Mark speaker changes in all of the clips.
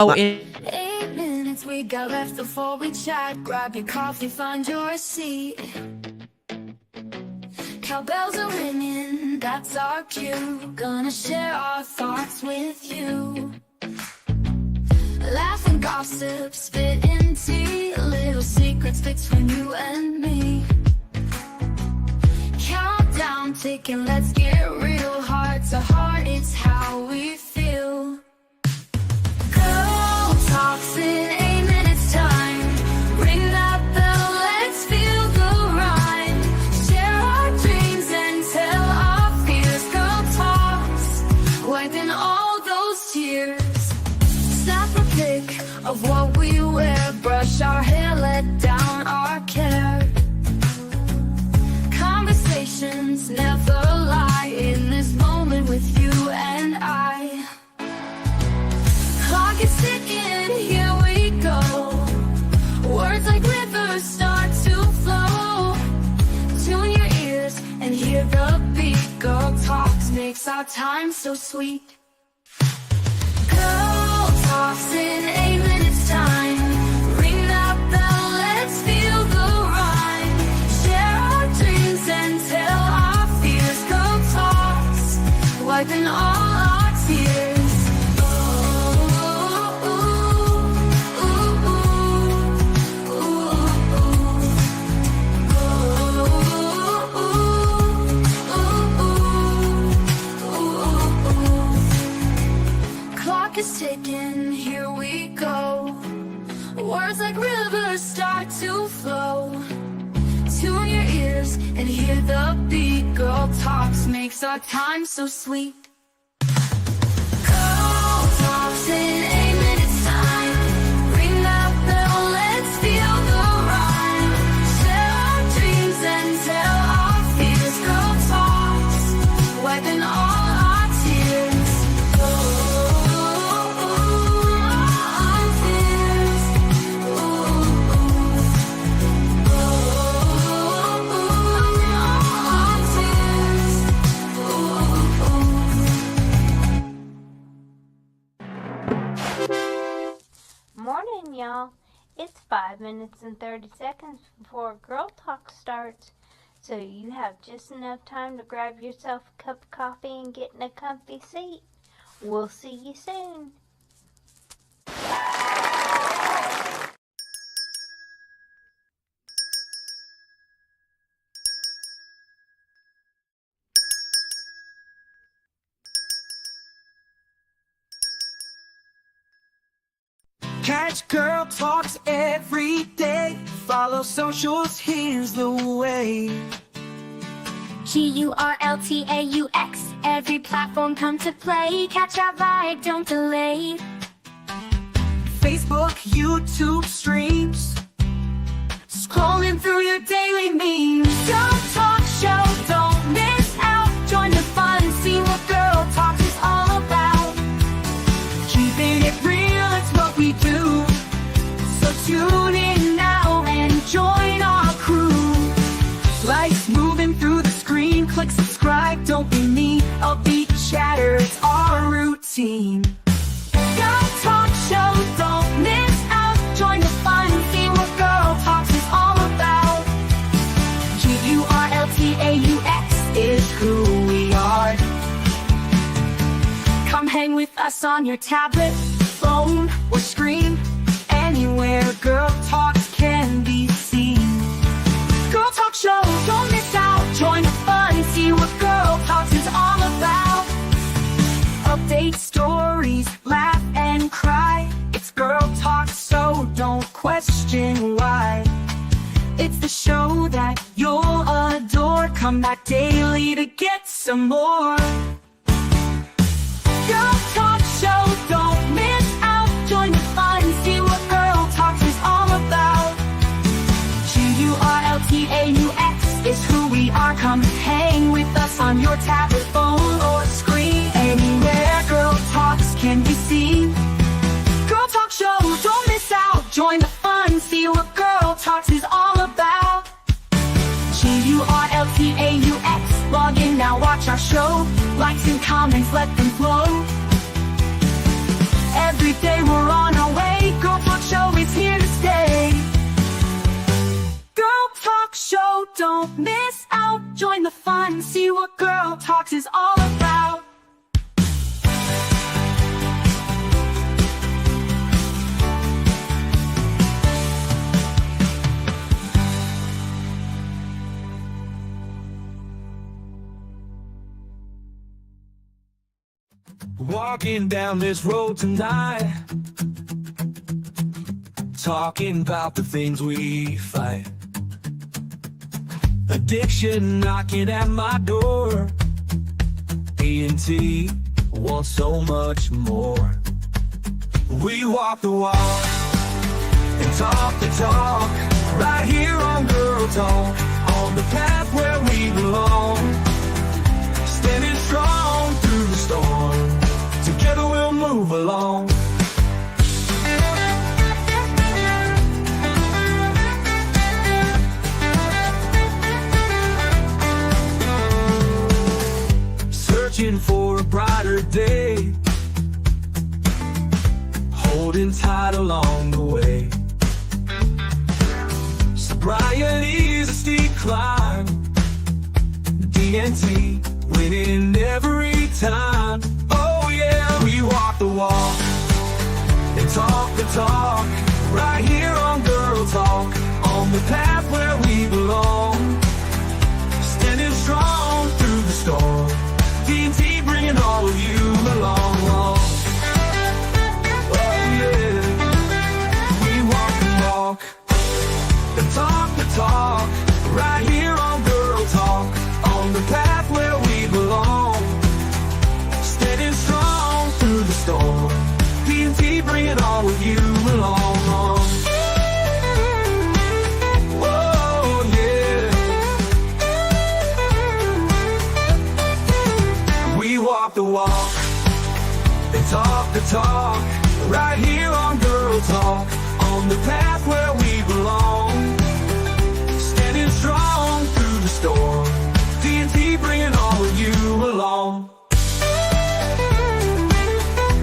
Speaker 1: 8 minutes we got left before we chat. Grab your coffee, find your seat. Cowbells are ringing, that's our cue. Gonna share our thoughts with you. Laugh and gossip, spit in tea. Little secrets between you and me. Countdown ticking, let's get real. Heart to heart, it's how we feel. Girl talks in 8 minutes time. Ring that bell, let's feel the rhyme. Share our dreams and tell our fears. Girl talks, wiping all those tears. Snap a pic of what we wear. Brush our hair, let down our care. Conversations never lie in this moment with you and I. Clock is ticking, here we go. Words like rivers start to flow. Tune your ears and hear the beat. Girl talks makes our time so sweet. Girl talks in 8 minutes time. Ring that bell, let's feel the rhyme. Share our dreams and tell our fears. Girl talks, wiping all our tears. Clock is ticking, here we go. Words like rivers start to flow. Tune your ears and hear the beat. Girl talks makes our time so sweet. Girl talks in 8 minutes time. Ring that bell, let's feel the rhyme. Share our dreams and tell our fears. Girl talks, wiping all our tears.
Speaker 2: Morning, y'all. It's 5 minutes and 30 seconds before Girl Talk starts, so you have just enough time to grab yourself a cup of coffee and get in a comfy seat. We'll see you soon.
Speaker 3: Catch Girl Talks every day. Follow socials, here's the way.
Speaker 1: GURLTAUX, every platform come to play. Catch our vibe, don't delay.
Speaker 3: Facebook, YouTube streams. Scrolling through your daily memes.
Speaker 1: Girl Talk Show, don't miss out. Join the fun, see what Girl Talk is all about.
Speaker 3: Keeping it real, it's what we do. So tune in now and join our crew. Lights moving through the screen. Click subscribe, don't be mean. Upbeat chatter, it's our routine.
Speaker 1: Girl Talk Show, don't miss out. Join the fun, see what Girl Talks is all about.
Speaker 3: GURLTAUX is who we are.
Speaker 1: Come hang with us on your tablet, phone, or screen.
Speaker 3: Anywhere Girl Talks can be seen.
Speaker 1: Girl Talk Show, don't miss out. Join the fun, see what Girl Talks is all about.
Speaker 3: Update stories, laugh and cry. It's Girl Talks, so don't question why. It's the show that you'll adore. Come back daily to get some more.
Speaker 1: Girl Talk Show, don't miss out. Join the fun, see what Girl Talks is all about.
Speaker 3: GURLTAUX is who we are. Come hang with us on your tablet, phone, or screen. Anywhere Girl Talks can be seen.
Speaker 1: Girl Talk Show, don't miss out. Join the fun, see what Girl Talks is all about.
Speaker 3: GURLTAUX, log in now, watch our show. Likes and comments, let them flow. every day we're on our way. Girl Talk Show is here to stay. Girl Talk Show, don't miss out. Join the fun, see what Girl Talks is all about.
Speaker 4: Walking down this road tonight, talking about the things we fight. Addiction knocking at my door. E&T wants so much more. We walk the walk and talk the talk, right here on Girl Talk, on the path where we belong. Standing strong through the storm, together we'll move along. Searching for a brighter day, holding tight along the way. Sobriety's a steep climb, D&T winning every time. Oh yeah, we walk the walk and talk the talk, right here on Girl Talk, on the path where we belong. Standing strong through the storm, D&T bringing all of you along. Oh yeah, we walk the walk and talk the talk, right here on Girl Talk, on the path where we belong. Standing strong through the storm, D&T bringing all of you along. Oh yeah, we walk the walk and talk the talk, right here on Girl Talk, on the path where we belong. Standing strong through the storm, D&T bringing all of you along.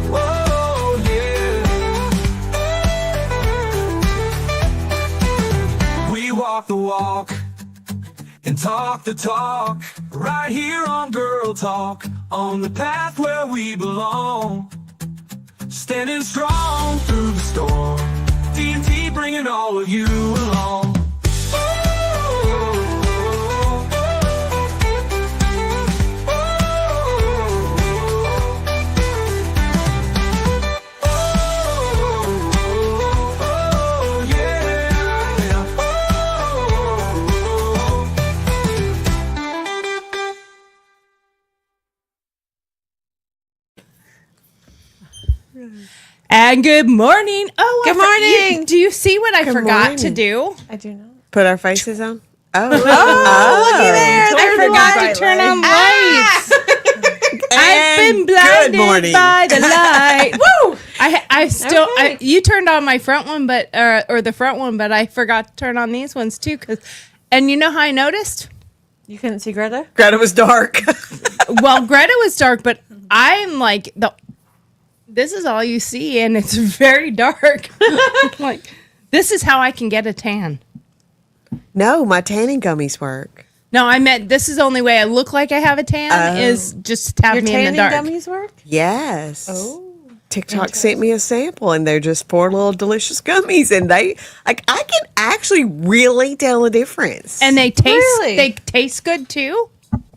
Speaker 4: Oh yeah, we walk the walk and talk the talk, right here on Girl Talk, on the path where we belong. Standing strong through the storm, D&T bringing all of you along.
Speaker 5: And good morning. Oh,
Speaker 6: Good morning.
Speaker 5: Do you see what I
Speaker 6: Good
Speaker 5: forgot to
Speaker 6: morning.
Speaker 5: do?
Speaker 6: I do not. Put our faces on? Oh,
Speaker 5: Look at there. I
Speaker 6: Turn the
Speaker 5: forgot
Speaker 6: light
Speaker 5: to turn
Speaker 6: light.
Speaker 5: on lights. I've been
Speaker 6: Good
Speaker 5: blinded
Speaker 6: morning.
Speaker 5: by the light. Woo! I still,
Speaker 6: Okay.
Speaker 5: you turned on my front one, but or the front one, but I forgot to turn on these ones too. And you know how I noticed?
Speaker 6: You couldn't see Greta? Greta was dark.
Speaker 5: Well, Greta was dark, but I'm like this is all you see, and it's very dark. Like, this is how I can get a tan.
Speaker 6: No, my tanning gummies work.
Speaker 5: No, I meant this is the only way I look like I have a tan is just tap
Speaker 6: Your
Speaker 5: me in the
Speaker 6: tanning
Speaker 5: dark.
Speaker 6: gummies work? Yes. Oh. TikTok sent me a sample, and they're just 4 little delicious gummies, and I can actually really tell a difference.
Speaker 5: And they taste
Speaker 6: Really?
Speaker 5: they taste good too.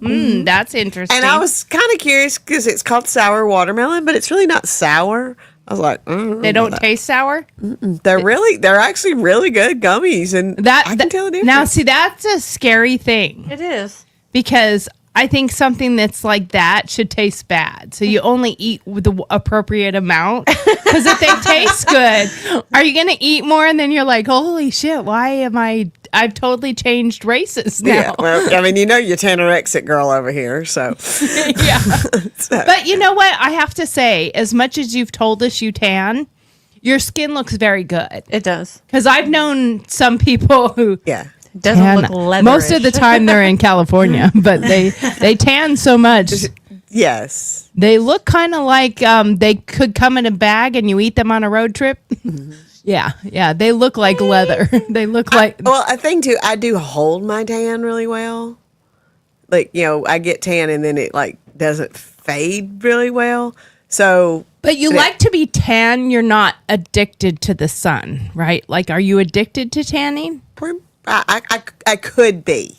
Speaker 5: That's interesting.
Speaker 6: And I was kind of curious because it's called sour watermelon, but it's really not sour. I was like,
Speaker 5: they don't taste sour.
Speaker 6: they're actually really good gummies, and I can tell a difference.
Speaker 5: Now, see, that's a scary thing
Speaker 7: It is.
Speaker 5: because I think something that's like that should taste bad. So you only eat with the appropriate amount. Because if they taste good, are you going to eat more? And then you're like, holy shit, why am I've totally changed races now.
Speaker 6: Yeah, well, I mean, you're Tanorexic girl over here, so.
Speaker 5: Yeah. But you know what? I have to say, as much as you've told us you tan, your skin looks very good.
Speaker 7: It does.
Speaker 5: Because I've known some people who
Speaker 6: Yeah.
Speaker 7: It doesn't
Speaker 5: tan
Speaker 7: look leatherish.
Speaker 5: most of the time they're in California, but they tan so much.
Speaker 6: Yes.
Speaker 5: They look kind of like they could come in a bag and you eat them on a road trip. Yeah. They look like leather. They look like.
Speaker 6: Well, I think too, I do hold my tan really well. Like, I get tan and then it like doesn't fade really well. So.
Speaker 5: But you like to be tan. You're not addicted to the sun, right? Like, are you addicted to tanning?
Speaker 6: I could be.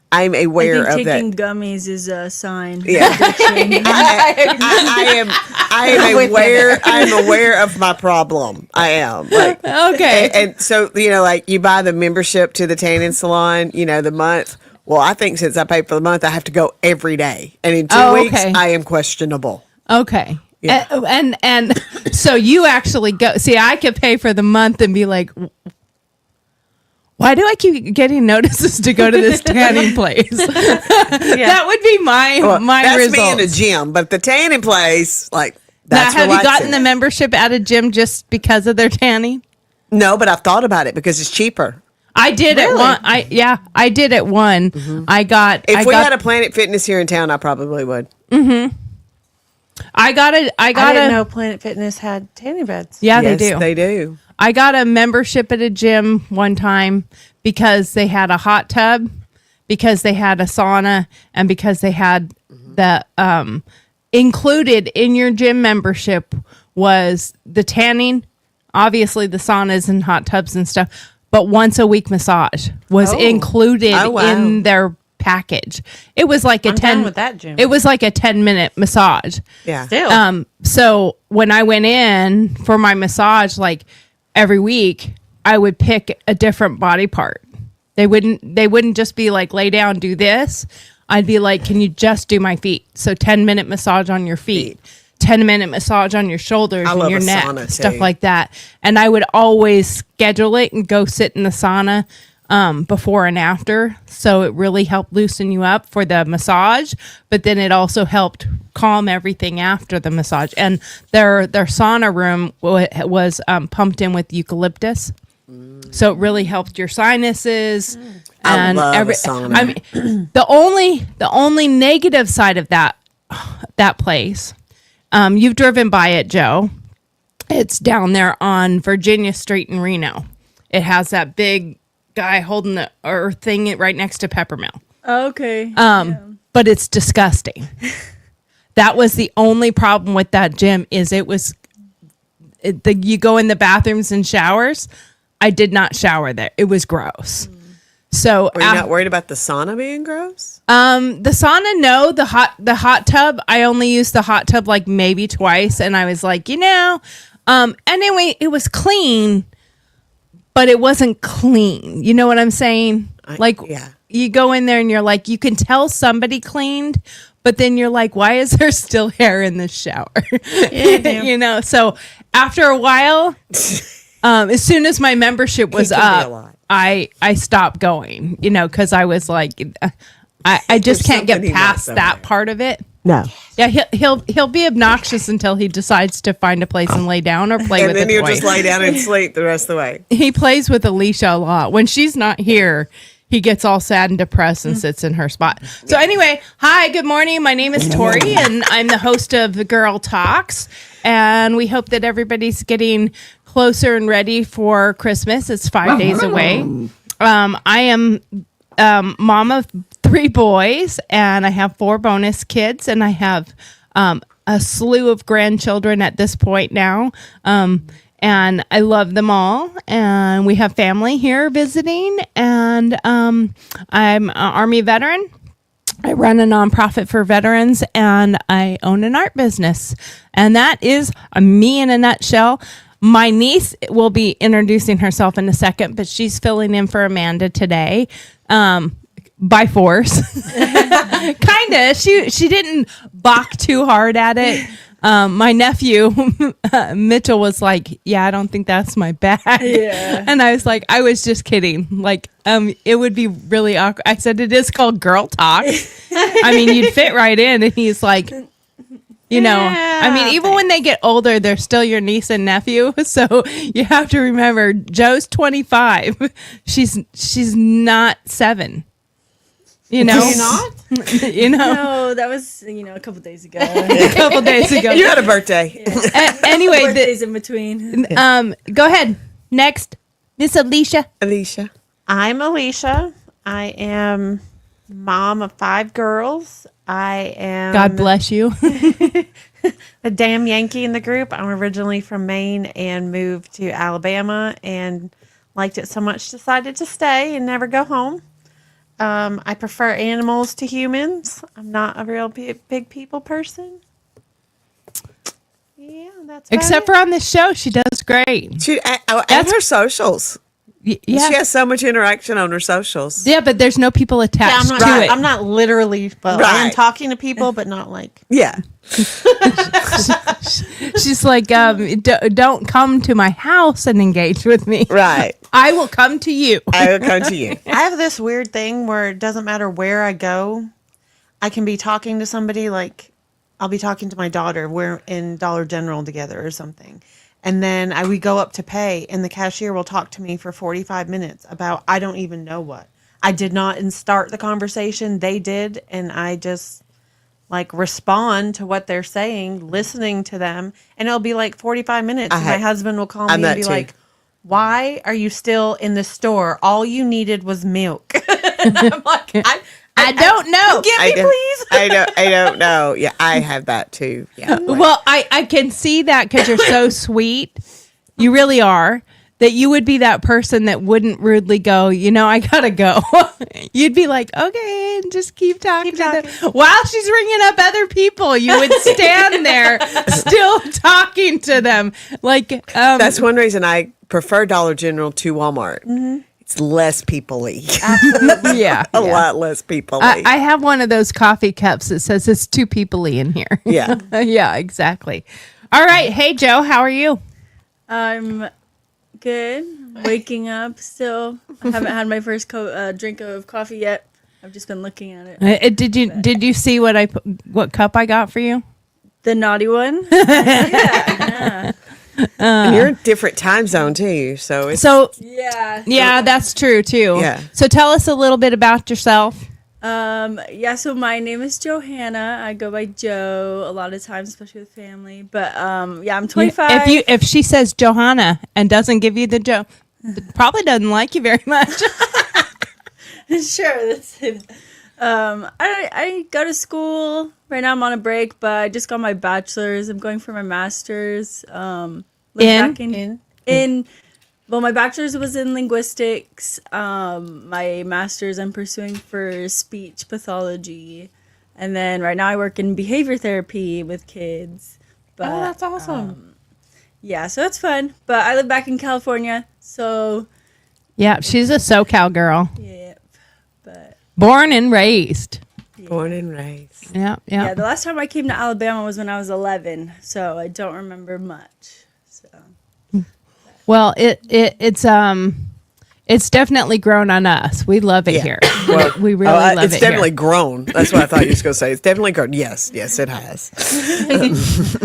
Speaker 6: I'm aware
Speaker 7: I think
Speaker 6: of that.
Speaker 7: taking gummies is a sign.
Speaker 6: Yeah. I am aware. I'm aware of my problem. I am. Like,
Speaker 5: Okay.
Speaker 6: and so, like you buy the membership to the tanning salon, the month. Well, I think since I pay for the month, I have to go every day. And in 2 weeks,
Speaker 5: okay.
Speaker 6: I am questionable.
Speaker 5: Okay.
Speaker 6: Yeah.
Speaker 5: And so you actually go. See, I could pay for the month and be like, why do I keep getting notices to go to this tanning place? That would be my
Speaker 6: that's
Speaker 5: result.
Speaker 6: me in a gym, but the tanning place, like,
Speaker 5: Now,
Speaker 6: that's
Speaker 5: have you
Speaker 6: relaxing.
Speaker 5: gotten the membership at a gym just because of their tanning?
Speaker 6: No, but I've thought about it because it's cheaper.
Speaker 5: I did it one. I did it one.
Speaker 6: Mm-hmm.
Speaker 5: If
Speaker 6: we had a Planet Fitness here in town, I probably would.
Speaker 5: I
Speaker 8: didn't know Planet Fitness had tanning beds.
Speaker 5: Yeah,
Speaker 6: Yes,
Speaker 5: they do.
Speaker 6: They do.
Speaker 5: I got a membership at a gym one time because they had a hot tub, because they had a sauna, and because they had the included in your gym membership was the tanning, obviously the saunas and hot tubs and stuff, but once a week massage was included in their package. It was like a
Speaker 8: I'm
Speaker 5: 10
Speaker 8: down with that gym.
Speaker 5: It was like a 10-minute massage.
Speaker 6: Yeah.
Speaker 8: Still.
Speaker 5: So when I went in for my massage, like every week, I would pick a different body part. They wouldn't just be like, lay down, do this. I'd be like, can you just do my feet? So 10-minute massage on your feet, 10-minute massage on your shoulders
Speaker 6: I
Speaker 5: and
Speaker 6: love
Speaker 5: your
Speaker 6: a
Speaker 5: neck,
Speaker 6: sauna,
Speaker 5: stuff
Speaker 6: too.
Speaker 5: like that. And I would always schedule it and go sit in the sauna before and after. So it really helped loosen you up for the massage, but then it also helped calm everything after the massage. And their sauna room was pumped in with eucalyptus. So it really helped your sinuses.
Speaker 6: I
Speaker 5: And
Speaker 6: love a sauna.
Speaker 5: I mean, the only negative side of that place, you've driven by it, Joe. It's down there on Virginia Street in Reno. It has that big guy holding the thing right next to Peppermill.
Speaker 7: Okay.
Speaker 5: But it's disgusting. That was the only problem with that gym. Is you go in the bathrooms and showers. I did not shower there. It was gross. So
Speaker 6: Are you not worried about the sauna being gross?
Speaker 5: the sauna, no. The hot tub, I only used the hot tub like maybe twice, and I was like, anyway, it was clean, but it wasn't clean. You know what I'm saying?
Speaker 6: Yeah.
Speaker 5: You go in there and you're like, you can tell somebody cleaned, but then you're like, why is there still hair in the shower? So after a while, as soon as my membership was
Speaker 6: can be a
Speaker 5: up,
Speaker 6: lot.
Speaker 5: I stopped going, because I was like, I just
Speaker 6: There's
Speaker 5: can't get
Speaker 6: something
Speaker 5: past
Speaker 6: not
Speaker 5: that
Speaker 6: somewhere.
Speaker 5: part of it.
Speaker 6: No.
Speaker 5: Yeah, he'll be obnoxious until he decides to find a place and lay down or play
Speaker 6: And
Speaker 5: with
Speaker 6: then
Speaker 5: a
Speaker 6: he'll
Speaker 5: toy.
Speaker 6: just lay down and sleep the rest of the way.
Speaker 5: He plays with Alicia a lot. When she's not here, he gets all sad and depressed and sits in her spot. So anyway, hi, good morning. My name is Tori, and I'm the host of The Girl Talks. And we hope that everybody's getting closer and ready for Christmas. It's 5 days away. I am mom of 3 boys, and I have 4 bonus kids, and I have a slew of grandchildren at this point now. And I love them all. And we have family here visiting. And I'm an Army veteran. I run a nonprofit for veterans, and I own an art business. And that is me in a nutshell. My niece will be introducing herself in a second, but she's filling in for Amanda today. By force. Kind of. She didn't balk too hard at it. My nephew, Mitchell, was like, yeah, I don't think that's my bag.
Speaker 7: Yeah.
Speaker 5: And I was like, I was just kidding. Like, it would be really awkward. I said, it is called Girl Talk. I mean, you'd fit right in. And he's like, I mean, even when they get older, they're still your niece and nephew. So you have to remember, Joe's 25. She's not 7. You know,
Speaker 8: Do you not?
Speaker 5: you know,
Speaker 7: No, that was a couple days ago.
Speaker 5: a couple days ago.
Speaker 6: You had a birthday.
Speaker 5: Anyway,
Speaker 7: Birthdays in between.
Speaker 5: go ahead. Next, Miss Alicia.
Speaker 6: Alicia.
Speaker 8: I'm Alicia. I am mom of 5 girls. I am
Speaker 5: God bless you.
Speaker 8: a damn Yankee in the group. I'm originally from Maine and moved to Alabama and liked it so much decided to stay and never go home. I prefer animals to humans. I'm not a real big people person. Yeah, that's about
Speaker 5: Except
Speaker 8: it.
Speaker 5: for on this show, she does great.
Speaker 6: She and her socials.
Speaker 5: Yeah,
Speaker 6: She has so much interaction on her socials.
Speaker 5: yeah, but there's no people
Speaker 8: Yeah,
Speaker 5: attached
Speaker 8: I'm
Speaker 5: to
Speaker 8: not,
Speaker 5: it.
Speaker 8: I'm not literally, but I am
Speaker 6: Right.
Speaker 8: talking to people, but not like.
Speaker 6: Yeah.
Speaker 5: She's like, don't come to my house and engage with me.
Speaker 6: Right.
Speaker 5: I will come to you.
Speaker 6: I will come to you.
Speaker 8: I have this weird thing where it doesn't matter where I go. I can be talking to somebody, like I'll be talking to my daughter. We're in Dollar General together or something. And then we go up to pay, and the cashier will talk to me for 45 minutes about I don't even know what. I did not start the conversation. They did, and I just like respond to what they're saying, listening to them, and it'll be like 45 minutes. And my husband will call me
Speaker 6: I'm
Speaker 8: and
Speaker 6: that
Speaker 8: be
Speaker 6: too.
Speaker 8: like, "Why are you still in the store? All you needed was milk." And I'm like,
Speaker 5: I don't know.
Speaker 8: Get me, please.
Speaker 6: I don't know. Yeah, I have that too. Yeah.
Speaker 5: Well, I can see that because you're so sweet. You really are. That you would be that person that wouldn't rudely go, I gotta go. You'd be like, okay, and just keep talking to them. While she's ringing up other people, you would stand there still talking to them. Like,
Speaker 6: That's one reason I prefer Dollar General to Walmart.
Speaker 8: Mm-hmm.
Speaker 6: It's less people-y.
Speaker 5: yeah.
Speaker 6: A lot less people-y.
Speaker 5: I have one of those coffee cups that says it's too people-y in here.
Speaker 6: Yeah.
Speaker 5: Yeah, exactly. All right. Hey, Joe, how are you?
Speaker 7: I'm good. Waking up still. I haven't had my first drink of coffee yet. I've just been looking at it.
Speaker 5: Did you see what cup I got for you?
Speaker 7: The naughty one.
Speaker 6: And you're in a different time zone too, so it's
Speaker 7: Yeah.
Speaker 5: That's true too.
Speaker 6: Yeah.
Speaker 5: So tell us a little bit about yourself.
Speaker 7: So my name is Johanna. I go by Joe a lot of times, especially with family. But I'm 25.
Speaker 5: If she says Johanna and doesn't give you the Joe, probably doesn't like you very much.
Speaker 7: Sure, that's it. I go to school right now. I'm on a break, but I just got my bachelor's. I'm going for my master's. Well, my bachelor's was in linguistics. My master's I'm pursuing for speech pathology, and then right now I work in behavior therapy with kids. But,
Speaker 8: Oh, that's awesome.
Speaker 7: yeah, so that's fun. But I live back in California, so
Speaker 5: Yeah, she's a SoCal girl,
Speaker 7: yeah. But
Speaker 5: born and raised.
Speaker 6: born and raised.
Speaker 5: Yeah.
Speaker 7: yeah, the last time I came to Alabama was when I was 11, so I don't remember much. So
Speaker 5: Well, it's definitely grown on us. We love it
Speaker 6: Yeah.
Speaker 5: here.
Speaker 6: Well,
Speaker 5: we really love
Speaker 6: it's
Speaker 5: it
Speaker 6: definitely
Speaker 5: here.
Speaker 6: grown. That's what I thought you was going to say. It's definitely grown. Yes, it has.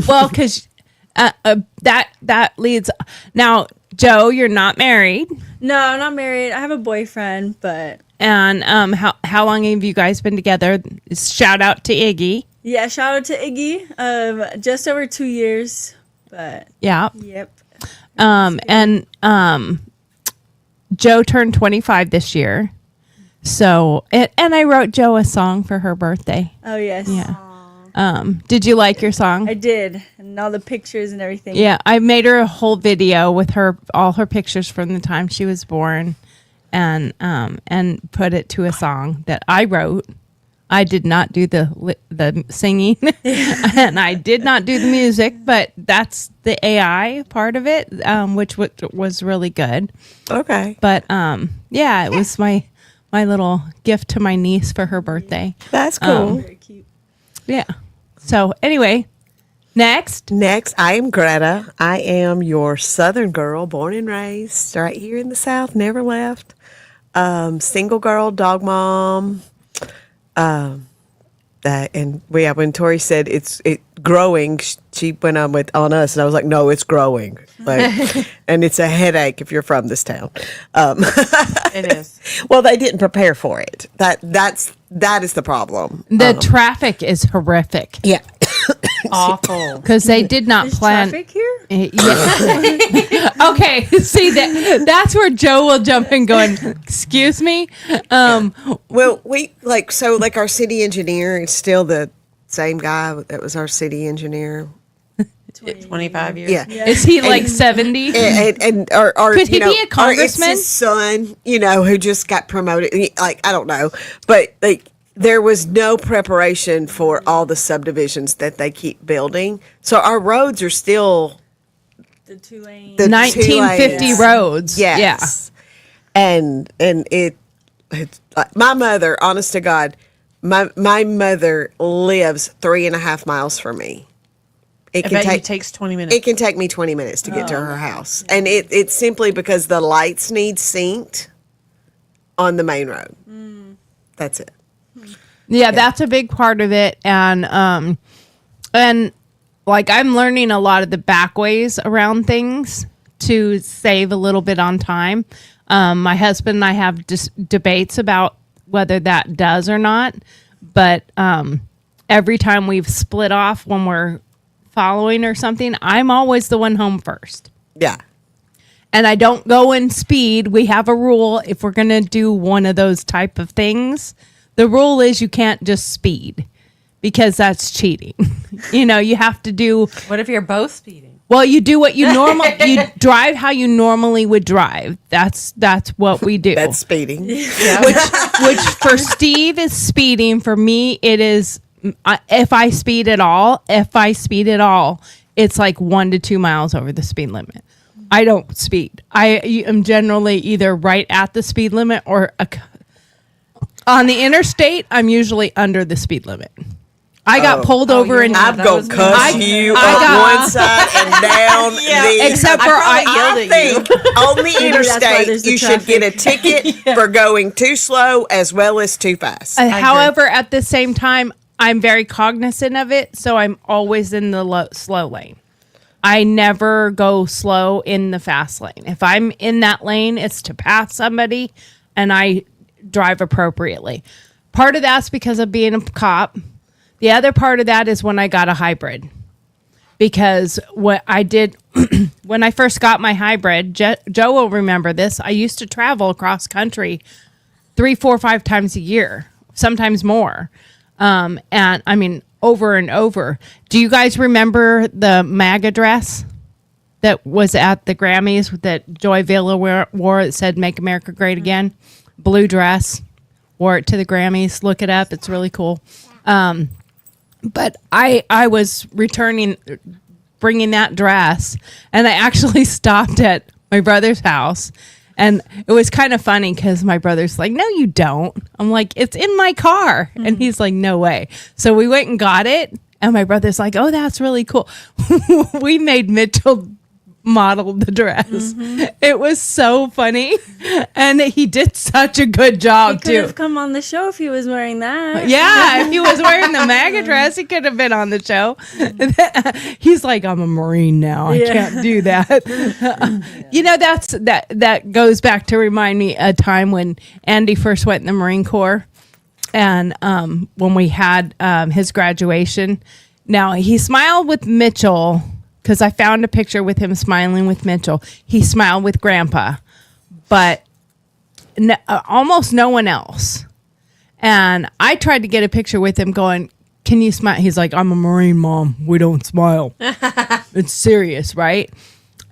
Speaker 5: Well, because that leads. Now, Joe, you're not married,
Speaker 7: no, I'm not married. I have a boyfriend, but
Speaker 5: and how long have you guys been together? Shout out to Iggy.
Speaker 7: yeah, shout out to Iggy. Just over 2 years, but
Speaker 5: Yeah.
Speaker 7: yep.
Speaker 5: And Joe turned 25 this year. So, and I wrote Joe a song for her birthday.
Speaker 7: Oh yes,
Speaker 5: Yeah. Did you like your song?
Speaker 7: I did, and all the pictures and everything.
Speaker 5: Yeah, I made her a whole video with all her pictures from the time she was born, and put it to a song that I wrote. I did not do the singing, and I did not do the music, but that's the AI part of it, which was really good.
Speaker 6: Okay.
Speaker 5: But yeah, it was my little gift to my niece for her birthday.
Speaker 6: That's cool.
Speaker 7: Very cute.
Speaker 5: Yeah. So anyway, next.
Speaker 6: Next, I am Greta. I am your Southern girl, born and raised right here in the South, never left. Single girl, dog mom. And when Tori said it's growing, she went on us, and I was like, no, it's growing, like, and it's a headache if you're from this town.
Speaker 8: It is.
Speaker 6: Well, they didn't prepare for it. That is the problem.
Speaker 5: The traffic is horrific
Speaker 6: Yeah.
Speaker 8: Awful.
Speaker 5: because they did not
Speaker 7: There's
Speaker 5: plan.
Speaker 7: traffic here?
Speaker 5: Yeah. Okay, see that's where Joe will jump in going, excuse me.
Speaker 6: Well, we our city engineer is still the same guy that was our city engineer.
Speaker 8: 25 years.
Speaker 6: Yeah.
Speaker 5: Is he like 70?
Speaker 6: Or
Speaker 5: Could he be a
Speaker 6: or it's
Speaker 5: congressman?
Speaker 6: his son, who just got promoted. Like, I don't know, but like there was no preparation for all the subdivisions that they keep building. So our roads are still
Speaker 7: The 2-lane.
Speaker 6: the
Speaker 5: 1950
Speaker 6: 2 lanes.
Speaker 5: roads.
Speaker 6: Yes. And it's my mother, honest to God, my mother lives 3.5 miles from me.
Speaker 8: I bet it takes 20 minutes.
Speaker 6: It can take me 20 minutes to get to her house. And it's simply because the lights need synced on the main road. That's it.
Speaker 5: Yeah, that's a big part of it. And like I'm learning a lot of the back ways around things to save a little bit on time. My husband and I have debates about whether that does or not. But every time we've split off when we're following or something, I'm always the one home first.
Speaker 6: Yeah.
Speaker 5: And I don't go in speed. We have a rule. If we're going to do one of those type of things, the rule is you can't just speed because that's cheating. You have to do,
Speaker 8: What if you're both speeding?
Speaker 5: well, you do what you you drive how you normally would drive. That's what we do.
Speaker 6: That's speeding.
Speaker 5: which for Steve is speeding. For me, it is, if I speed at all, it's like 1 to 2 miles over the speed limit. I don't speed. I am generally either right at the speed limit or on the interstate. I'm usually under the speed limit. I got pulled over and
Speaker 6: I'm going to cuss you
Speaker 5: I
Speaker 6: up
Speaker 5: got-
Speaker 6: one side and down the...
Speaker 5: except for
Speaker 6: I think on the
Speaker 7: that's why
Speaker 6: interstate,
Speaker 7: there's the
Speaker 6: you should get a ticket for going too slow as well as too fast.
Speaker 5: however, at the same time, I'm very cognizant of it, so I'm always in the slow lane. I never go slow in the fast lane. If I'm in that lane, it's to pass somebody, and I drive appropriately. Part of that's because of being a cop. The other part of that is when I got a hybrid. Because what I did when I first got my hybrid, Joe will remember this. I used to travel across country 3, 4, 5 times a year, sometimes more. And I mean, over and over. Do you guys remember the MAGA dress that was at the Grammys that Joy Villa wore? It said "Make America Great Again." Blue dress. Wore it to the Grammys. Look it up. It's really cool. But I was bringing that dress, and I actually stopped at my brother's house. And it was kind of funny because my brother's like, no, you don't. I'm like, it's in my car. And he's like, no way. So we went and got it. And my brother's like, oh, that's really cool. We made Mitchell model the dress. It was so funny. And he did such a good job,
Speaker 7: He could
Speaker 5: too.
Speaker 7: have come on the show if he was wearing that.
Speaker 5: Yeah, if he was wearing the MAGA dress, he could have been on the show. He's like, I'm a Marine now. I can't do that. That goes back to remind me a time when Andy first went in the Marine Corps, and when we had his graduation. Now, he smiled with Mitchell, because I found a picture with him smiling with Mitchell. He smiled with Grandpa, but almost no one else. And I tried to get a picture with him going, can you smile? He's like, I'm a Marine, Mom. We don't smile. It's serious, right?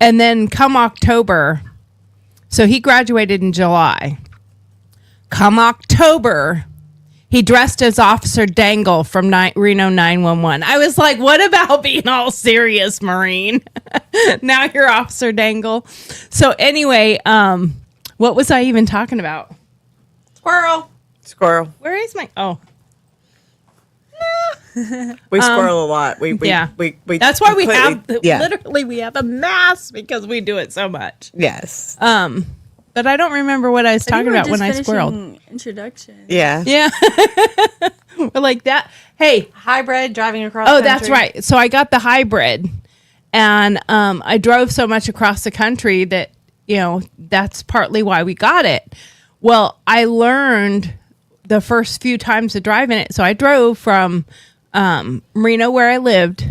Speaker 5: And then come October, so he graduated in July. Come October, he dressed as Officer Dangle from Reno 911. I was like, what about being all serious, Marine? Now you're Officer Dangle. So anyway, what was I even talking about?
Speaker 6: Squirrel.
Speaker 5: Where is my... Oh.
Speaker 6: We squirrel a lot. We
Speaker 5: That's why we have...
Speaker 6: Yeah.
Speaker 5: Literally, we have a mask because we do it so much.
Speaker 6: Yes.
Speaker 5: But I don't remember what I was talking about when I squirreled.
Speaker 7: Introduction.
Speaker 6: Yeah.
Speaker 5: Yeah. We're like that. Hey,
Speaker 8: Hybrid driving across.
Speaker 5: oh,
Speaker 8: country.
Speaker 5: that's right. So I got the hybrid, and I drove so much across the country that, that's partly why we got it. Well, I learned the first few times of driving it. So I drove from Reno, where I lived,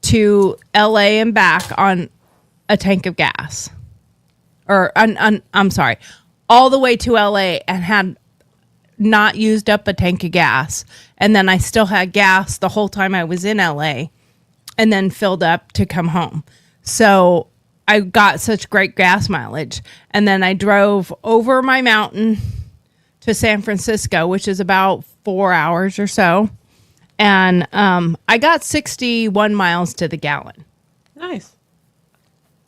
Speaker 5: to LA and back on a tank of gas. I'm sorry, all the way to LA and had not used up a tank of gas. And then I still had gas the whole time I was in LA, and then filled up to come home. So I got such great gas mileage. And then I drove over my mountain to San Francisco, which is about 4 hours or so. And I got 61 miles to the gallon.
Speaker 8: Nice.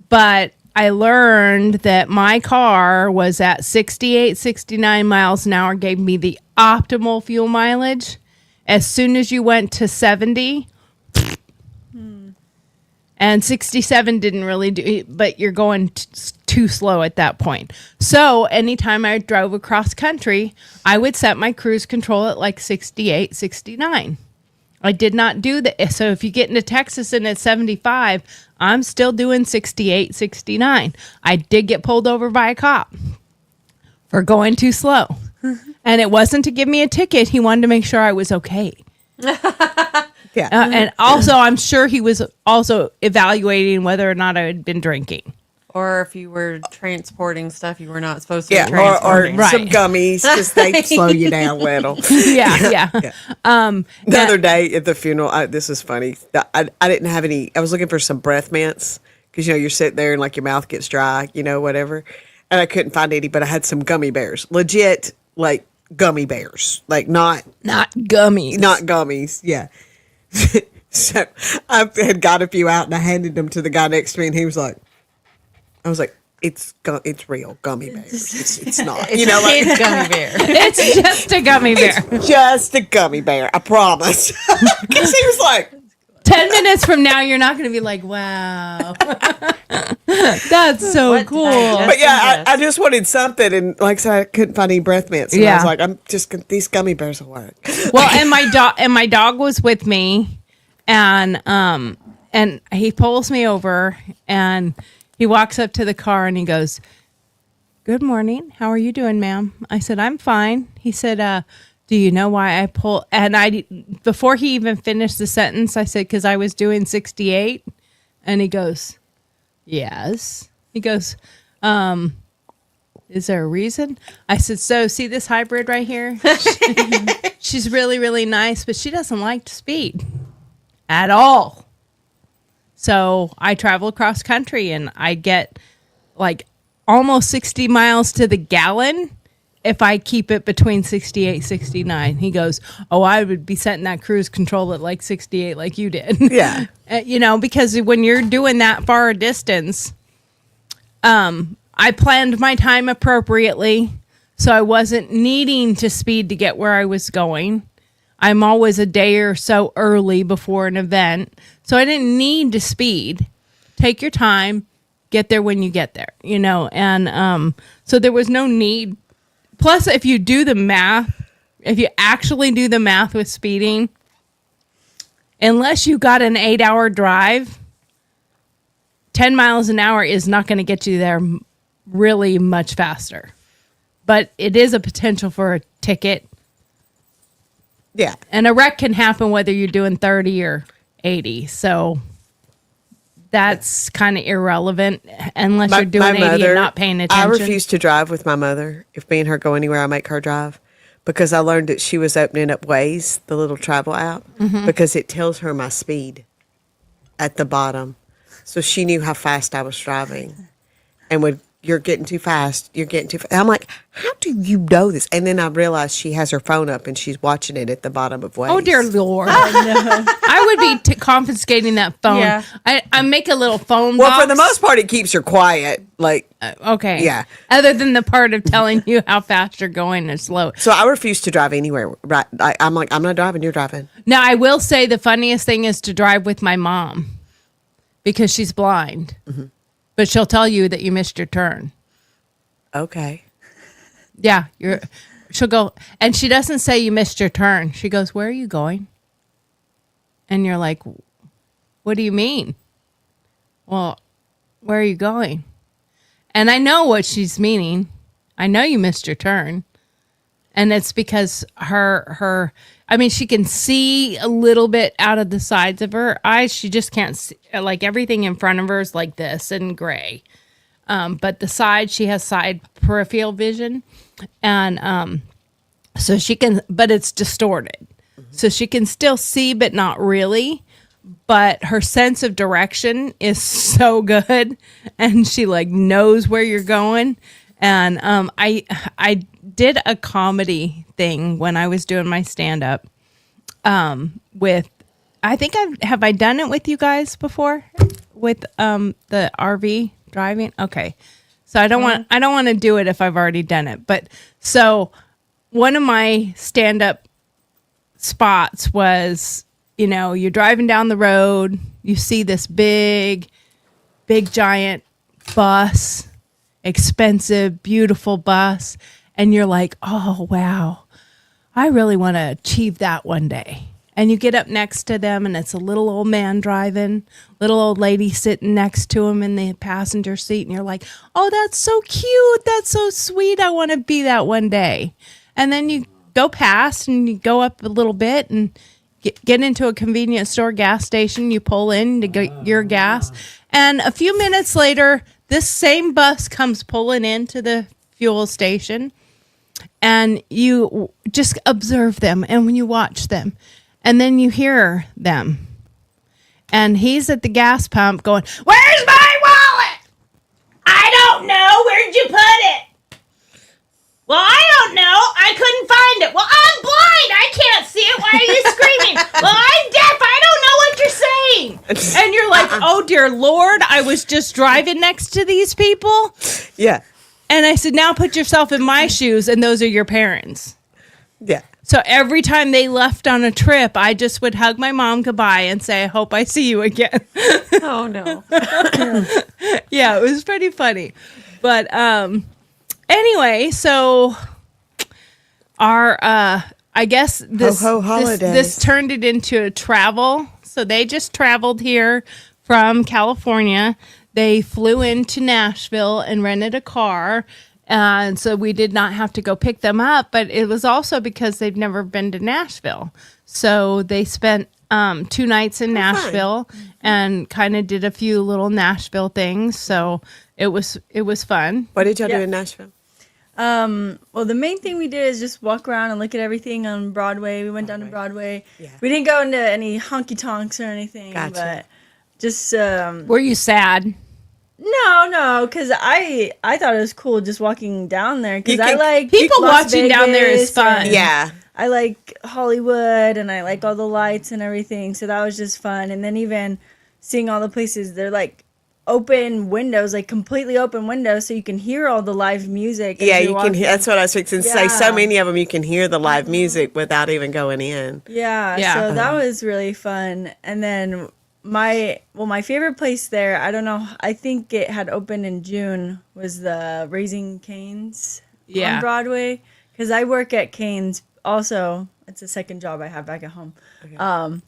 Speaker 5: But I learned that my car was at 68, 69 miles an hour, gave me the optimal fuel mileage. As soon as you went to 70, and 67 didn't really do it, but you're going too slow at that point. So anytime I drove across country, I would set my cruise control at like 68, 69. I did not do that. So if you get into Texas and it's 75, I'm still doing 68, 69. I did get pulled over by a cop for going too slow. And it wasn't to give me a ticket. He wanted to make sure I was okay.
Speaker 6: Yeah.
Speaker 5: And also, I'm sure he was also evaluating whether or not I had been drinking.
Speaker 8: Or if you were transporting stuff you were not supposed to be
Speaker 6: Yeah, or
Speaker 8: transporting.
Speaker 6: some
Speaker 5: Right.
Speaker 6: gummies because they slow you down a little.
Speaker 5: Yeah.
Speaker 6: The other day at the funeral, this is funny. I didn't have any. I was looking for some breath mints because you're sitting there and like your mouth gets dry, whatever. And I couldn't find any, but I had some gummy bears, legit like gummy bears, like not
Speaker 5: gummies.
Speaker 6: not gummies. Yeah. So I had got a few out and I handed them to the guy next to me, and he was like, I was like, it's real gummy bears. It's not,
Speaker 8: It's gummy bear.
Speaker 5: It's just a gummy bear.
Speaker 6: just a gummy bear. I promise. Because he was like,
Speaker 5: 10 minutes from now, you're not going to be like, wow. That's so
Speaker 8: What
Speaker 5: cool.
Speaker 8: did I
Speaker 6: but yeah,
Speaker 8: Yes.
Speaker 6: I just wanted something, and like I said, I couldn't find any breath mints. And I was
Speaker 5: Yeah.
Speaker 6: like, these gummy bears will work.
Speaker 5: Well, and my dog was with me, and he pulls me over, and he walks up to the car and he goes, "Good morning. How are you doing, ma'am?" I said, "I'm fine." He said, "Do you know why I pull?" And before he even finished the sentence, I said, "'Cause I was doing 68." And he goes, "Yes." He goes, "Is there a reason?" I said, "So see this hybrid right here? She's really, really nice, but she doesn't like to speed at all. So I travel across country and I get like almost 60 miles to the gallon if I keep it between 68, 69. He goes, "Oh, I would be setting that cruise control at like 68 like you did."
Speaker 6: Yeah.
Speaker 5: Because when you're doing that far a distance, I planned my time appropriately, so I wasn't needing to speed to get where I was going. I'm always a day or so early before an event, so I didn't need to speed. Take your time, get there when you get there, and so there was no need. Plus, if you do the math, if you actually do the math with speeding, unless you got an 8-hour drive, 10 miles an hour is not going to get you there really much faster. But it is a potential for a ticket.
Speaker 6: Yeah.
Speaker 5: And a wreck can happen whether you're doing 30 or 80. So that's kind of irrelevant unless you're doing 80 and not paying attention.
Speaker 6: I refuse to drive with my mother. If me and her go anywhere, I make her drive. Because I learned that she was opening up Waze, the little travel app, because it tells her my speed at the bottom. So she knew how fast I was driving. And would, "You're getting too fast. You're getting too fast." I'm like, "How do you know this?" And then I realized she has her phone up and she's watching it at the bottom of Waze.
Speaker 5: Oh, dear Lord. I would be confiscating that phone.
Speaker 8: Yeah.
Speaker 5: I make a little phone
Speaker 6: Well,
Speaker 5: box.
Speaker 6: for the most part, it keeps her quiet. Like,
Speaker 5: Okay.
Speaker 6: Yeah.
Speaker 5: Other than the part of telling you how fast you're going and slow.
Speaker 6: so I refuse to drive anywhere. Right? I'm like, "I'm not driving. You're driving."
Speaker 5: Now, I will say the funniest thing is to drive with my mom because she's blind. But she'll tell you that you missed your turn.
Speaker 6: Okay.
Speaker 5: Yeah, she'll go, and she doesn't say you missed your turn. She goes, where are you going? And you're like, what do you mean? Well, where are you going? And I know what she's meaning. I know you missed your turn. And it's because she can see a little bit out of the sides of her eyes. She just can't see, like everything in front of her is like this and gray. But the side, she has side peripheral vision. And so she can, but it's distorted. So she can still see, but not really. But her sense of direction is so good. And she like knows where you're going. And I did a comedy thing when I was doing my stand-up with, I think have I done it with you guys before with the RV driving? Okay. So I don't want to do it if I've already done it. But so one of my stand-up spots was, you're driving down the road, you see this big giant bus, expensive, beautiful bus, and you're like, oh wow, I really want to achieve that one day. And you get up next to them, and it's a little old man driving, little old lady sitting next to him in the passenger seat, and you're like, oh, that's so cute, that's so sweet, I want to be that one day. And then you go past and you go up a little bit and get into a convenience store, gas station, you pull in to get your gas, and a few minutes later this same bus comes pulling into the fuel station, and you just observe them, and when you watch them, and then you hear them, and he's at the gas pump going, where's my wallet? I don't know. Where'd you put it? Well, I don't know. I couldn't find it. Well, I'm blind. I can't see it. Why are you screaming? Well, I'm deaf. I don't know what you're saying. And you're like, oh, dear Lord, I was just driving next to these people.
Speaker 6: Yeah.
Speaker 5: And I said, now put yourself in my shoes, and those are your parents.
Speaker 6: Yeah.
Speaker 5: So every time they left on a trip, I just would hug my mom goodbye and say, I hope I see you again.
Speaker 8: Oh, no.
Speaker 5: Yeah, it was pretty funny. But anyway, so our, I guess this turned it into a travel. So they just traveled here from California. They flew into Nashville and rented a car. And so we did not have to go pick them up, but it was also because they've never been to Nashville. So they spent 2 nights in Nashville and kind of did a few little Nashville things. So it was fun.
Speaker 6: What did y'all do in Nashville?
Speaker 7: Well, the main thing we did is just walk around and look at everything on Broadway. We went down to Broadway. Yeah. We didn't go into any honky tonks or anything, but just
Speaker 5: were you sad?
Speaker 7: No, because I thought it was cool just walking down there, because I like
Speaker 5: people
Speaker 7: Las
Speaker 5: watching
Speaker 7: Vegas,
Speaker 5: down there is fun.
Speaker 6: Yeah,
Speaker 7: I like Hollywood and I like all the lights and everything, so that was just fun. And then even seeing all the places, they're like open windows, like completely open windows, so you can hear all the live music.
Speaker 6: Yeah, you can hear. That's what I was fixing to say. So many of them you can hear the live music without even going in.
Speaker 7: Yeah. So that was really fun. And then my favorite place there, I don't know, I think it had opened in June, was the Raising Cane's on Broadway, because I work at Cane's also. It's a second job I have back at home. Okay.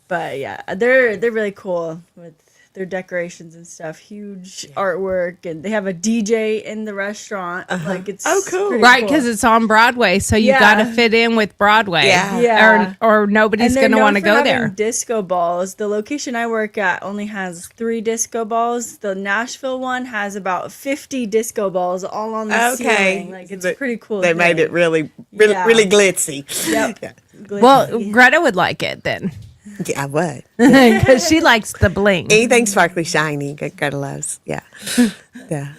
Speaker 7: But yeah, they're really cool with their decorations and stuff. Huge artwork, and they have a DJ in the restaurant. Like, it's
Speaker 6: cool,
Speaker 5: right? Because it's on Broadway, so you got to fit in with Broadway.
Speaker 7: Yeah.
Speaker 5: Or nobody's going to want to go there.
Speaker 7: Disco balls. The location I work at only has 3 disco balls. The Nashville one has about 50 disco balls all on the ceiling. Like, it's pretty cool.
Speaker 6: They made it really glitzy.
Speaker 7: Yep.
Speaker 6: Yeah.
Speaker 7: Glitzy.
Speaker 5: Well, Greta would like it then.
Speaker 6: Yeah, I would.
Speaker 5: Because she likes the bling.
Speaker 6: Anything sparkly, shiny, Greta loves. Yeah. Yeah.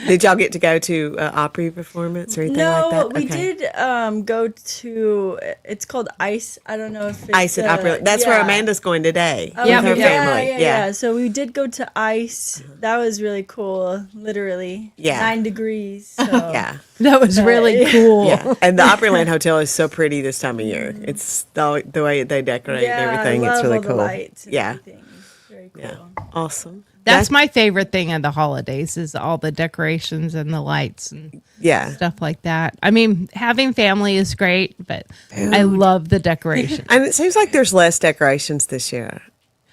Speaker 6: Did y'all get to go to Opry performance or anything like that?
Speaker 7: No, we did go to, it's called Ice. I don't know if it's...
Speaker 6: Ice at Opry. That's where Amanda's going today with her family.
Speaker 7: Yeah. So we did go to Ice. That was really cool. Literally.
Speaker 6: Yeah.
Speaker 7: 9 degrees. So.
Speaker 6: Yeah.
Speaker 5: That was really cool.
Speaker 6: Yeah. And the Opryland Hotel is so pretty this time of year. It's the way they decorate everything.
Speaker 7: I love
Speaker 6: it's really
Speaker 7: all
Speaker 6: cool.
Speaker 7: The lights and
Speaker 6: yeah.
Speaker 7: everything. It's very cool.
Speaker 6: Yeah. Awesome.
Speaker 5: That's my favorite thing of the holidays is all the decorations and the lights and
Speaker 6: Yeah.
Speaker 5: stuff like that. I mean, having family is great, but I love the decorations.
Speaker 6: And it seems like there's less decorations this year.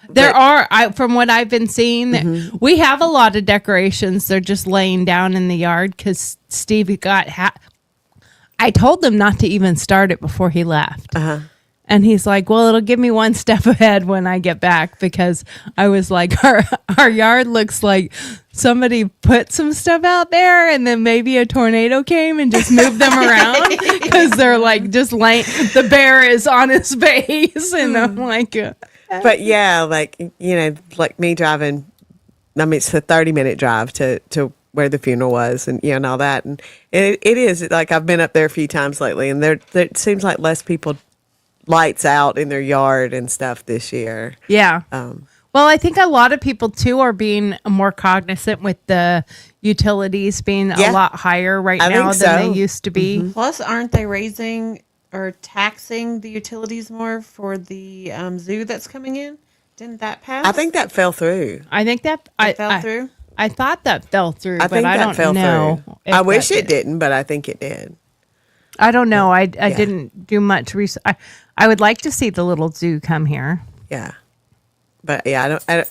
Speaker 5: There are, from what I've been seeing, we have a lot of decorations. They're just laying down in the yard because Steve got. I told him not to even start it before he left. And he's like, well, it'll give me one step ahead when I get back, because I was like, our yard looks like somebody put some stuff out there and then maybe a tornado came and just moved them around because they're like just laying, the bear is on his face. And I'm like,
Speaker 6: But yeah, like, you know, like me driving, I mean, it's a 30-minute drive to where the funeral was and, you know, and all that. And it is like, I've been up there a few times lately, and there it seems like less people lights out in their yard and stuff this year.
Speaker 5: yeah. Well, I think a lot of people too are being more cognizant with the utilities being a
Speaker 6: Yeah.
Speaker 5: lot higher right
Speaker 6: I
Speaker 5: now
Speaker 6: think
Speaker 5: than
Speaker 6: so.
Speaker 5: they used to be.
Speaker 8: Plus, aren't they raising or taxing the utilities more for the zoo that's coming in? Didn't that pass?
Speaker 6: I think that fell through.
Speaker 5: I think that
Speaker 8: It fell through.
Speaker 5: I thought that fell through,
Speaker 6: I
Speaker 5: but
Speaker 6: think
Speaker 5: I
Speaker 6: that
Speaker 5: don't
Speaker 6: fell
Speaker 5: know.
Speaker 6: through.
Speaker 5: if
Speaker 6: I wish
Speaker 5: that
Speaker 6: it didn't, but I think it did.
Speaker 5: I don't know. I didn't do much research. I would like to see the little zoo come here.
Speaker 6: Yeah. But yeah, I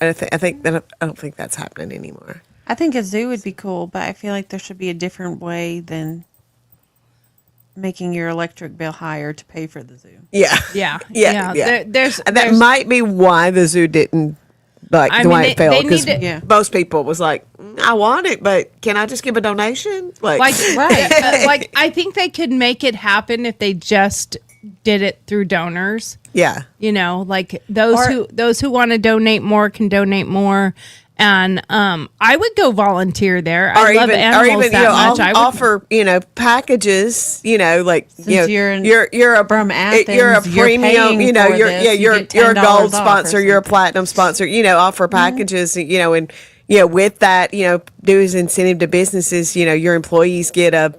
Speaker 6: don't think that's happening anymore.
Speaker 8: I think a zoo would be cool, but I feel like there should be a different way than making your electric bill higher to pay for the zoo.
Speaker 6: Yeah.
Speaker 5: Yeah,
Speaker 6: Yeah.
Speaker 5: There's
Speaker 6: And that might be why the zoo didn't, like,
Speaker 5: I
Speaker 6: the
Speaker 5: mean,
Speaker 6: way it fell.
Speaker 5: they
Speaker 6: Because
Speaker 5: need to-
Speaker 8: Yeah.
Speaker 6: most people was like, I want it, but can I just give a donation?
Speaker 5: like
Speaker 8: Right.
Speaker 5: like I think they could make it happen if they just did it through donors.
Speaker 6: Yeah.
Speaker 5: You know, like those who want to donate more can donate more. And I would go volunteer there. I love animals that much. I would
Speaker 6: offer, you know, packages, you know, like, you know,
Speaker 8: you're
Speaker 6: you're a
Speaker 8: from Athens,
Speaker 6: you're a
Speaker 8: you're
Speaker 6: premium,
Speaker 8: paying
Speaker 6: you know,
Speaker 8: for
Speaker 6: you're
Speaker 8: this,
Speaker 6: yeah,
Speaker 8: you
Speaker 6: you're
Speaker 8: get
Speaker 6: you're a
Speaker 8: $10
Speaker 6: gold
Speaker 8: off or
Speaker 6: sponsor, you're a
Speaker 8: something.
Speaker 6: platinum sponsor, you know, offer packages, you know, and you know, with that, you know, do as incentive to businesses, you know, your employees get a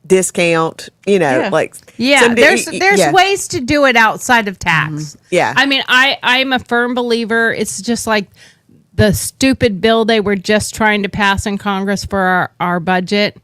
Speaker 6: discount, you know,
Speaker 8: Yeah.
Speaker 6: like
Speaker 5: there's
Speaker 6: yeah.
Speaker 5: ways to do it outside of tax.
Speaker 6: Yeah.
Speaker 5: I mean, I'm a firm believer. It's just like the stupid bill they were just trying to pass in Congress for our budget.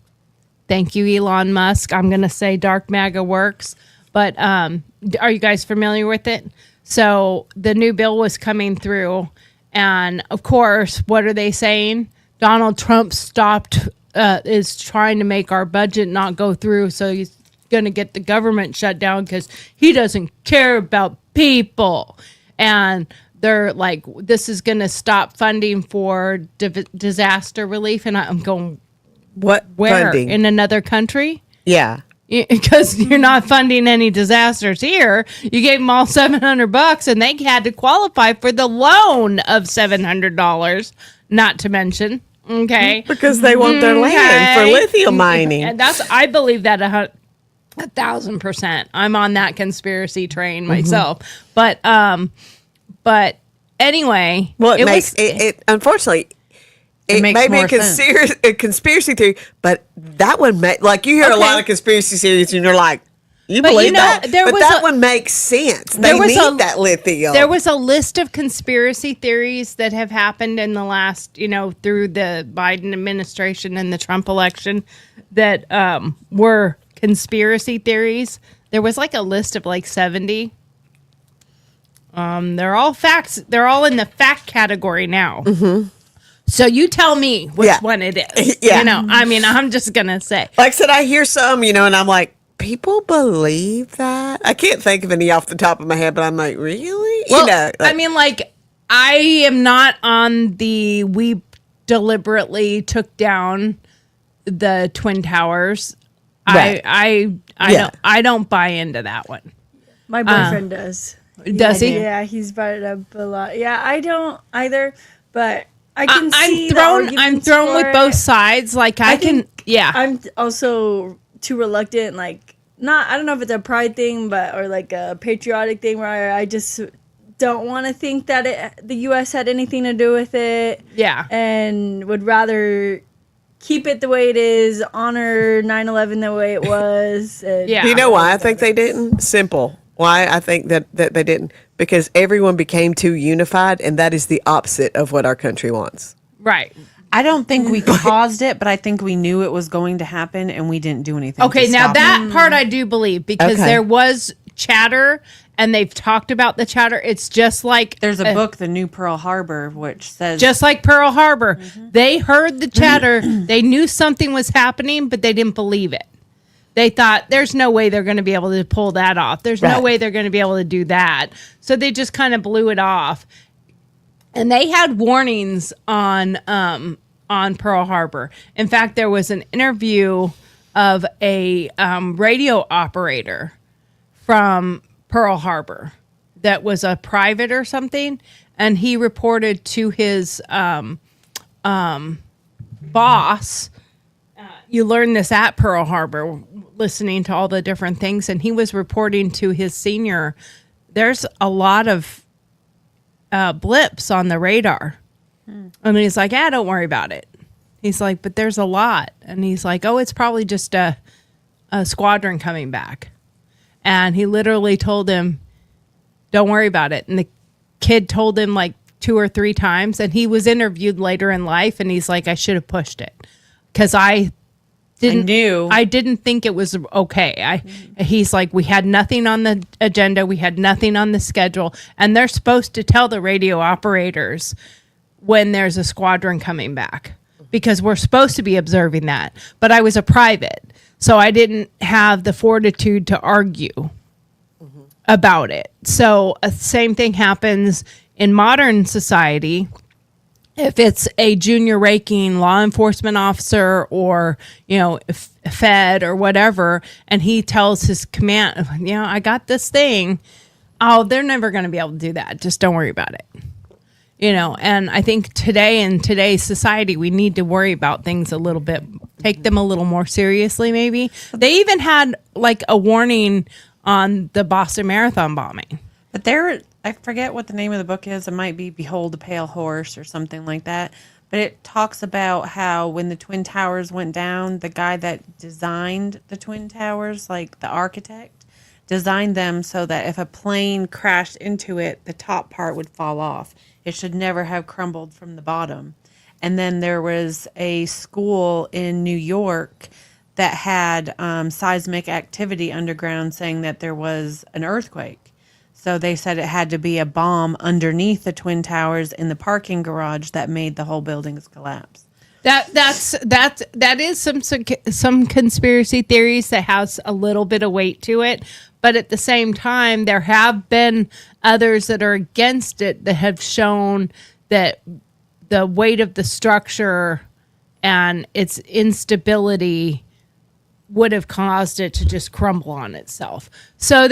Speaker 5: Thank you, Elon Musk. I'm going to say dark MAGA works. But are you guys familiar with it? So the new bill was coming through. And of course, what are they saying? Donald Trump is trying to make our budget not go through. So he's going to get the government shut down because he doesn't care about people. And they're like, this is going to stop funding for disaster relief. And I'm going,
Speaker 6: What
Speaker 5: where?
Speaker 6: funding?
Speaker 5: In another country?
Speaker 6: Yeah.
Speaker 5: Because you're not funding any disasters here. You gave them all $700 and they had to qualify for the loan of $700, not to mention. Okay.
Speaker 6: Because they want their land for lithium mining.
Speaker 5: And I believe that 1,000%. I'm on that conspiracy train myself. But anyway.
Speaker 6: Well, it unfortunately, it
Speaker 8: makes
Speaker 6: may be
Speaker 8: more
Speaker 6: a conspiracy theory, but that one like you hear a lot of conspiracy theories and you're like, you
Speaker 5: But,
Speaker 6: believe
Speaker 5: you know,
Speaker 6: that?
Speaker 5: there
Speaker 6: But
Speaker 5: was
Speaker 6: that
Speaker 5: a-
Speaker 6: one makes sense. They
Speaker 5: there was
Speaker 6: need
Speaker 5: a-
Speaker 6: that lithium.
Speaker 5: There was a list of conspiracy theories that have happened in the last, through the Biden administration and the Trump election that were conspiracy theories. There was like a list of like 70. They're all facts. They're all in the fact category now. Mm-hmm. So you tell me which one it is.
Speaker 6: Yeah.
Speaker 5: I mean, I'm just going to say.
Speaker 6: Like I said, I hear some, and I'm like, people believe that? I can't think of any off the top of my head, but I'm like, really?
Speaker 5: Well, I mean, like, I am not on the we deliberately took down the Twin Towers.
Speaker 6: Right.
Speaker 5: I don't buy into that one.
Speaker 7: My boyfriend does.
Speaker 5: Does he?
Speaker 7: Yeah, he's brought it up a lot. Yeah, I don't either, but I can
Speaker 5: I'm
Speaker 7: see
Speaker 5: I'm thrown with both sides. Like I can, yeah.
Speaker 7: I'm also too reluctant. Like, I don't know if it's a pride thing, or like a patriotic thing, where I just don't want to think that the U.S. had anything to do with it.
Speaker 5: Yeah.
Speaker 7: And would rather keep it the way it is, honor 9/11 the way it was. And
Speaker 5: Yeah.
Speaker 6: You know why I think they didn't? Simple. Why I think that they didn't? Because everyone became too unified, and that is the opposite of what our country wants.
Speaker 5: Right.
Speaker 8: I don't think we caused it, but I think we knew it was going to happen, and we didn't do anything.
Speaker 5: Okay,
Speaker 8: to
Speaker 5: now
Speaker 8: stop
Speaker 5: that
Speaker 8: it.
Speaker 5: part I do believe because
Speaker 6: Okay.
Speaker 5: there was chatter and they've talked about the chatter. It's just like
Speaker 8: There's a book, The New Pearl Harbor, which says
Speaker 5: just like Pearl Harbor. They heard the chatter, they knew something was happening, but they didn't believe it. They thought there's no way they're going to be able to pull that off. There's no
Speaker 6: Right.
Speaker 5: way they're going to be able to do that. So they just kind of blew it off. And they had warnings on Pearl Harbor. In fact, there was an interview of a radio operator from Pearl Harbor that was a private or something, and he reported to his boss. You learn this at Pearl Harbor, listening to all the different things, and he was reporting to his senior. There's a lot of blips on the radar. And he's like, don't worry about it. He's like, but there's a lot. And he's like, oh, it's probably just a squadron coming back. And he literally told him, don't worry about it. And the kid told him like 2 or 3 times. And he was interviewed later in life. And he's like, I should have pushed it. Because I didn't think it was okay. He's like, we had nothing on the agenda. We had nothing on the schedule. And they're supposed to tell the radio operators when there's a squadron coming back because we're supposed to be observing that. But I was a private, so I didn't have the fortitude to argue about it. So same thing happens in modern society. If it's a junior ranking law enforcement officer or, Fed or whatever, and he tells his command, I got this thing. Oh, they're never going to be able to do that. Just don't worry about it. And I think today in today's society, we need to worry about things a little bit, take them a little more seriously, maybe. They even had like a warning on the Boston Marathon bombing.
Speaker 8: But I forget what the name of the book is. It might be Behold a Pale Horse or something like that. But it talks about how when the Twin Towers went down, the guy that designed the Twin Towers, like the architect, designed them so that if a plane crashed into it, the top part would fall off. It should never have crumbled from the bottom. And then there was a school in New York that had seismic activity underground saying that there was an earthquake. So they said it had to be a bomb underneath the Twin Towers in the parking garage that made the whole buildings collapse.
Speaker 5: That is some conspiracy theories that has a little bit of weight to it, but at the same time, there have been others that are against it that have shown that the weight of the structure and its instability would have caused it to just crumble on itself. So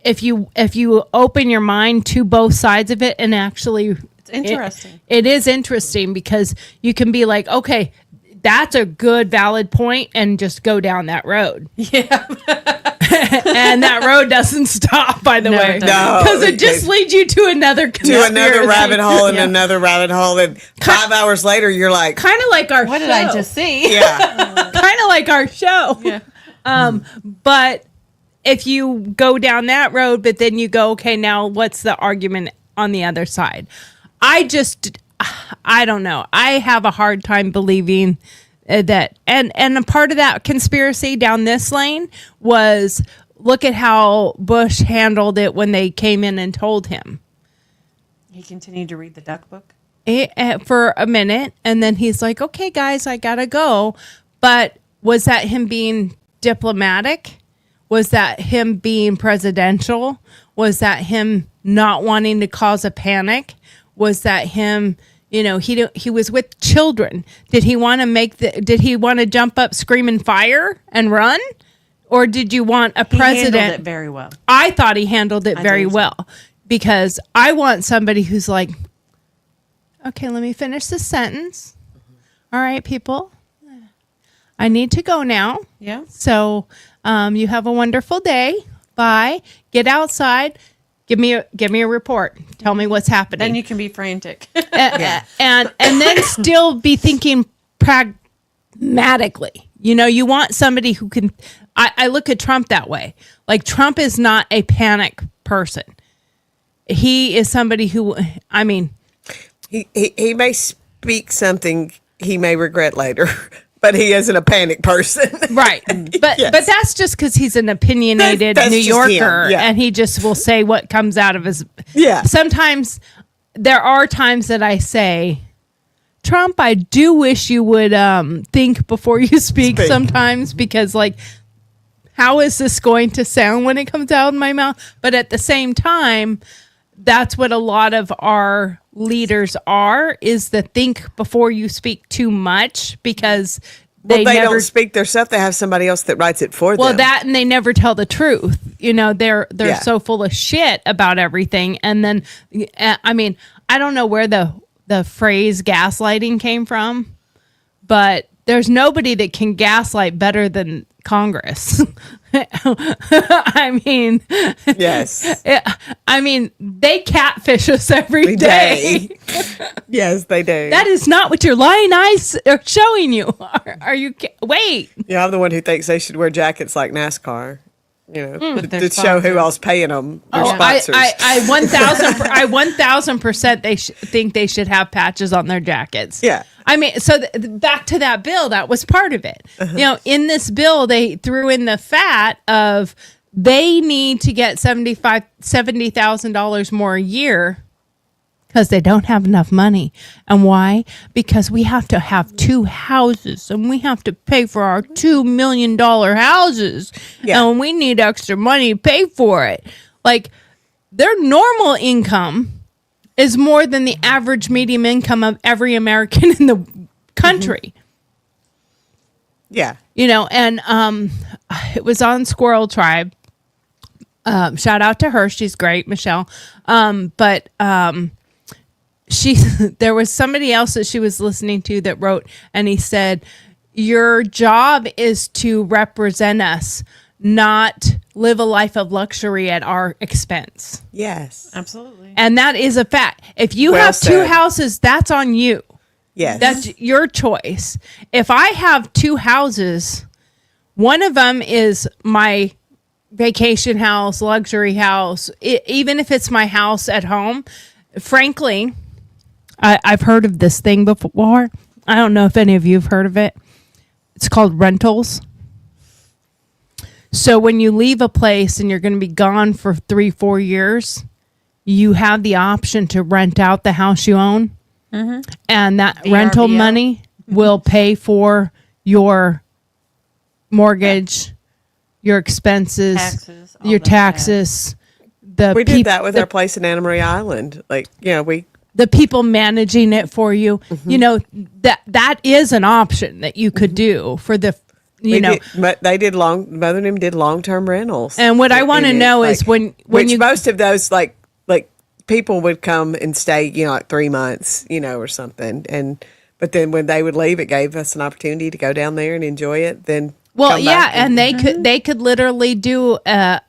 Speaker 5: if you open your mind to both sides of it and actually
Speaker 8: Interesting.
Speaker 5: It is interesting because you can be like, okay, that's a good, valid point, and just go down that road.
Speaker 8: Yeah.
Speaker 5: And that road doesn't stop, by the way.
Speaker 6: No,
Speaker 5: Because it just leads you to another conspiracy.
Speaker 6: To another rabbit hole and another rabbit hole. And 5 hours later, you're like,
Speaker 5: Kind of like our show.
Speaker 8: What did I just see?
Speaker 6: yeah.
Speaker 5: Kind of like our show.
Speaker 8: Yeah.
Speaker 5: But if you go down that road, but then you go, okay, now what's the argument on the other side? I don't know. I have a hard time believing that. And a part of that conspiracy down this lane was look at how Bush handled it when they came in and told him.
Speaker 8: He continued to read the duck book.
Speaker 5: For a minute, and then he's like, okay, guys, I gotta go. But was that him being diplomatic? Was that him being presidential? Was that him not wanting to cause a panic? Was that him, he was with children. Did he want to did he want to jump up, scream and fire and run? Or did you want a president?
Speaker 8: He handled it very well.
Speaker 5: I thought he handled it very
Speaker 8: did too.
Speaker 5: well because I want somebody who's like, okay, let me finish this sentence. All right, people, I need to go now.
Speaker 8: Yeah.
Speaker 5: So you have a wonderful day. Bye. Get outside. Give me a report. Tell me what's happening.
Speaker 8: Then you can be frantic.
Speaker 5: And then still be thinking pragmatically. You want somebody who can. I look at Trump that way. Like Trump is not a panic person. He is somebody who. I mean,
Speaker 6: He may speak something he may regret later, but he isn't a panic person.
Speaker 5: Right. But
Speaker 6: Yes.
Speaker 5: but that's just because he's an opinionated
Speaker 6: That's
Speaker 5: New
Speaker 6: just him,
Speaker 5: Yorker,
Speaker 6: yeah.
Speaker 5: and he just will say what comes out of his.
Speaker 6: Yeah.
Speaker 5: Sometimes there are times that I say, Trump, I do wish you would think before you speak sometimes, because like, how is this going to sound when it comes out of my mouth? But at the same time, that's what a lot of our leaders is the think before you speak too much, because
Speaker 6: Well, they
Speaker 5: never
Speaker 6: don't speak their stuff. They have somebody else that writes it for
Speaker 5: well
Speaker 6: them.
Speaker 5: that, and they never tell the truth. You know, they're
Speaker 6: Yeah.
Speaker 5: so full of shit about everything. And then I mean, I don't know where the phrase gaslighting came from, but there's nobody that can gaslight better than Congress. I mean,
Speaker 6: Yes.
Speaker 5: I mean, they catfish us every day.
Speaker 6: Yes, they do.
Speaker 5: That is not what your lying eyes are showing you. Are you? Wait.
Speaker 6: Yeah, I'm the one who thinks they should wear jackets like NASCAR. You know,
Speaker 8: their
Speaker 6: to show who
Speaker 8: sponsors.
Speaker 6: else paying them. Their
Speaker 5: Oh,
Speaker 6: sponsors.
Speaker 5: I 1,000% they think they should have patches on their jackets.
Speaker 6: Yeah.
Speaker 5: I mean, so back to that bill, that was part of it. You know, in this bill, they threw in the fat of they need to get $70,000 more a year because they don't have enough money. And why? Because we have to have 2 houses and we have to pay for our $2 million houses.
Speaker 6: Yeah.
Speaker 5: And we need extra money to pay for it. Like, their normal income is more than the average medium income of every American in the country.
Speaker 6: Yeah.
Speaker 5: You know, and it was on Squirrel Tribe. Shout out to her. She's great, Michelle. But there was somebody else that she was listening to that wrote, and he said, your job is to represent us, not live a life of luxury at our expense.
Speaker 6: Yes.
Speaker 8: Absolutely.
Speaker 5: And that is a fact. If you
Speaker 6: Well
Speaker 5: have 2
Speaker 6: said.
Speaker 5: houses, that's on you.
Speaker 6: Yes.
Speaker 5: That's your choice. If I have 2 houses, one of them is my vacation house, luxury house, even if it's my house at home. Frankly, I've heard of this thing before. I don't know if any of you have heard of it. It's called rentals. So when you leave a place and you're going to be gone for 3-4 years, you have the option to rent out the house you own. And that rental
Speaker 8: VRBO.
Speaker 5: money will pay for your mortgage, your expenses,
Speaker 8: Taxes, all
Speaker 5: your
Speaker 8: that, yeah.
Speaker 5: taxes. The
Speaker 6: we did
Speaker 5: peop-
Speaker 6: that with
Speaker 5: the,
Speaker 6: our place in Anna Maria Island. Like, you know,
Speaker 5: the people managing it for you.
Speaker 6: Mm-hmm.
Speaker 5: You know, that is an option that you could do for the, you know.
Speaker 6: but they did both of them did long-term rentals.
Speaker 5: And what I want to know is when
Speaker 6: which
Speaker 5: you
Speaker 6: most of those like people would come and stay, you know, like 3 months, you know, or something. But then when they would leave, it gave us an opportunity to go down there and enjoy it. Then
Speaker 5: well,
Speaker 6: come
Speaker 5: yeah,
Speaker 6: back
Speaker 5: and they could literally do a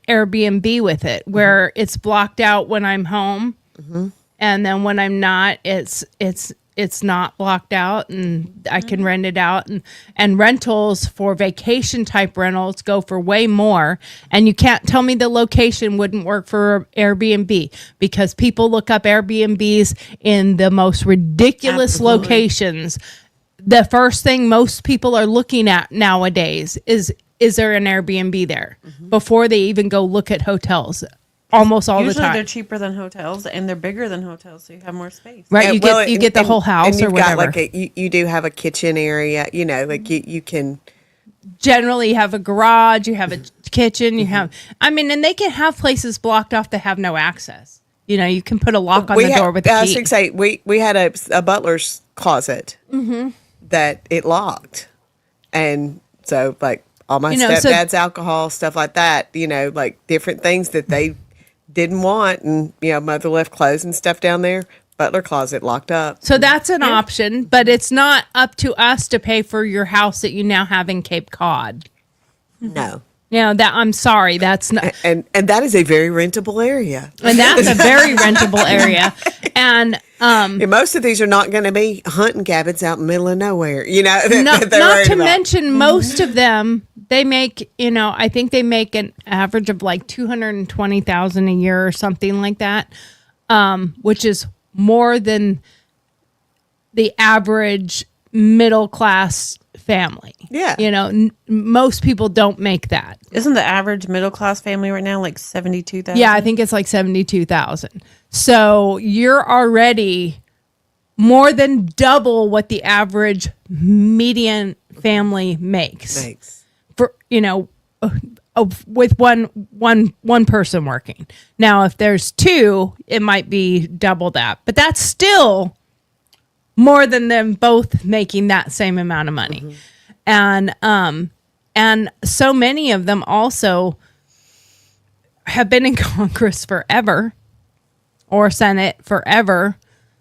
Speaker 5: Airbnb with it, where it's blocked out when I'm home, and then when I'm not, it's not blocked out, and I can rent it out. And rentals for vacation type rentals go for way more. And you can't tell me the location wouldn't work for Airbnb, because people look up Airbnbs in the most ridiculous
Speaker 8: Absolutely.
Speaker 5: locations. The first thing most people are looking at nowadays is there an Airbnb there before they even go look at hotels. Almost all
Speaker 8: Usually
Speaker 5: the time.
Speaker 8: they're cheaper than hotels and they're bigger than hotels, so you have more space.
Speaker 5: Right, you
Speaker 6: well,
Speaker 5: get the whole house
Speaker 6: and
Speaker 5: or
Speaker 6: you've
Speaker 5: whatever.
Speaker 6: got like you do have a kitchen area, you know, like you can.
Speaker 5: Generally, you have a garage, you have a kitchen, you have. I mean, and they can have places blocked off that have no access. You know, you can put a lock on the door with
Speaker 6: I
Speaker 5: a
Speaker 6: was
Speaker 5: key.
Speaker 6: going to say we had a butler's closet that it locked, and so like all my
Speaker 5: You know, so-
Speaker 6: stepdad's alcohol stuff like that, you know, like different things that they didn't want, and you know, mother left clothes and stuff down there. Butler closet locked up.
Speaker 5: So that's an option, but it's not up to us to pay for your house that you now have in Cape Cod.
Speaker 6: No,
Speaker 5: You know, that I'm sorry, that's not.
Speaker 6: and that is a very rentable area.
Speaker 5: And that's a very rentable area. And
Speaker 6: And most of these are not going to be hunting cabins out in the middle of nowhere. You know,
Speaker 5: not
Speaker 6: they're
Speaker 5: not
Speaker 6: worried
Speaker 5: to
Speaker 6: about.
Speaker 5: mention most of them, they make, you know, I think they make an average of like $220,000 a year or something like that, which is more than the average middle class family.
Speaker 6: Yeah.
Speaker 5: You know, most people don't make that.
Speaker 8: Isn't the average middle class family right now like 72,000?
Speaker 5: Yeah, I think it's like 72,000. So you're already more than double what the average median family makes.
Speaker 6: Thanks.
Speaker 5: For, you know, with one person working. Now, if there's two, it might be double that, but that's still more than them both making that same amount of money. And so many of them also have been in Congress forever or Senate forever.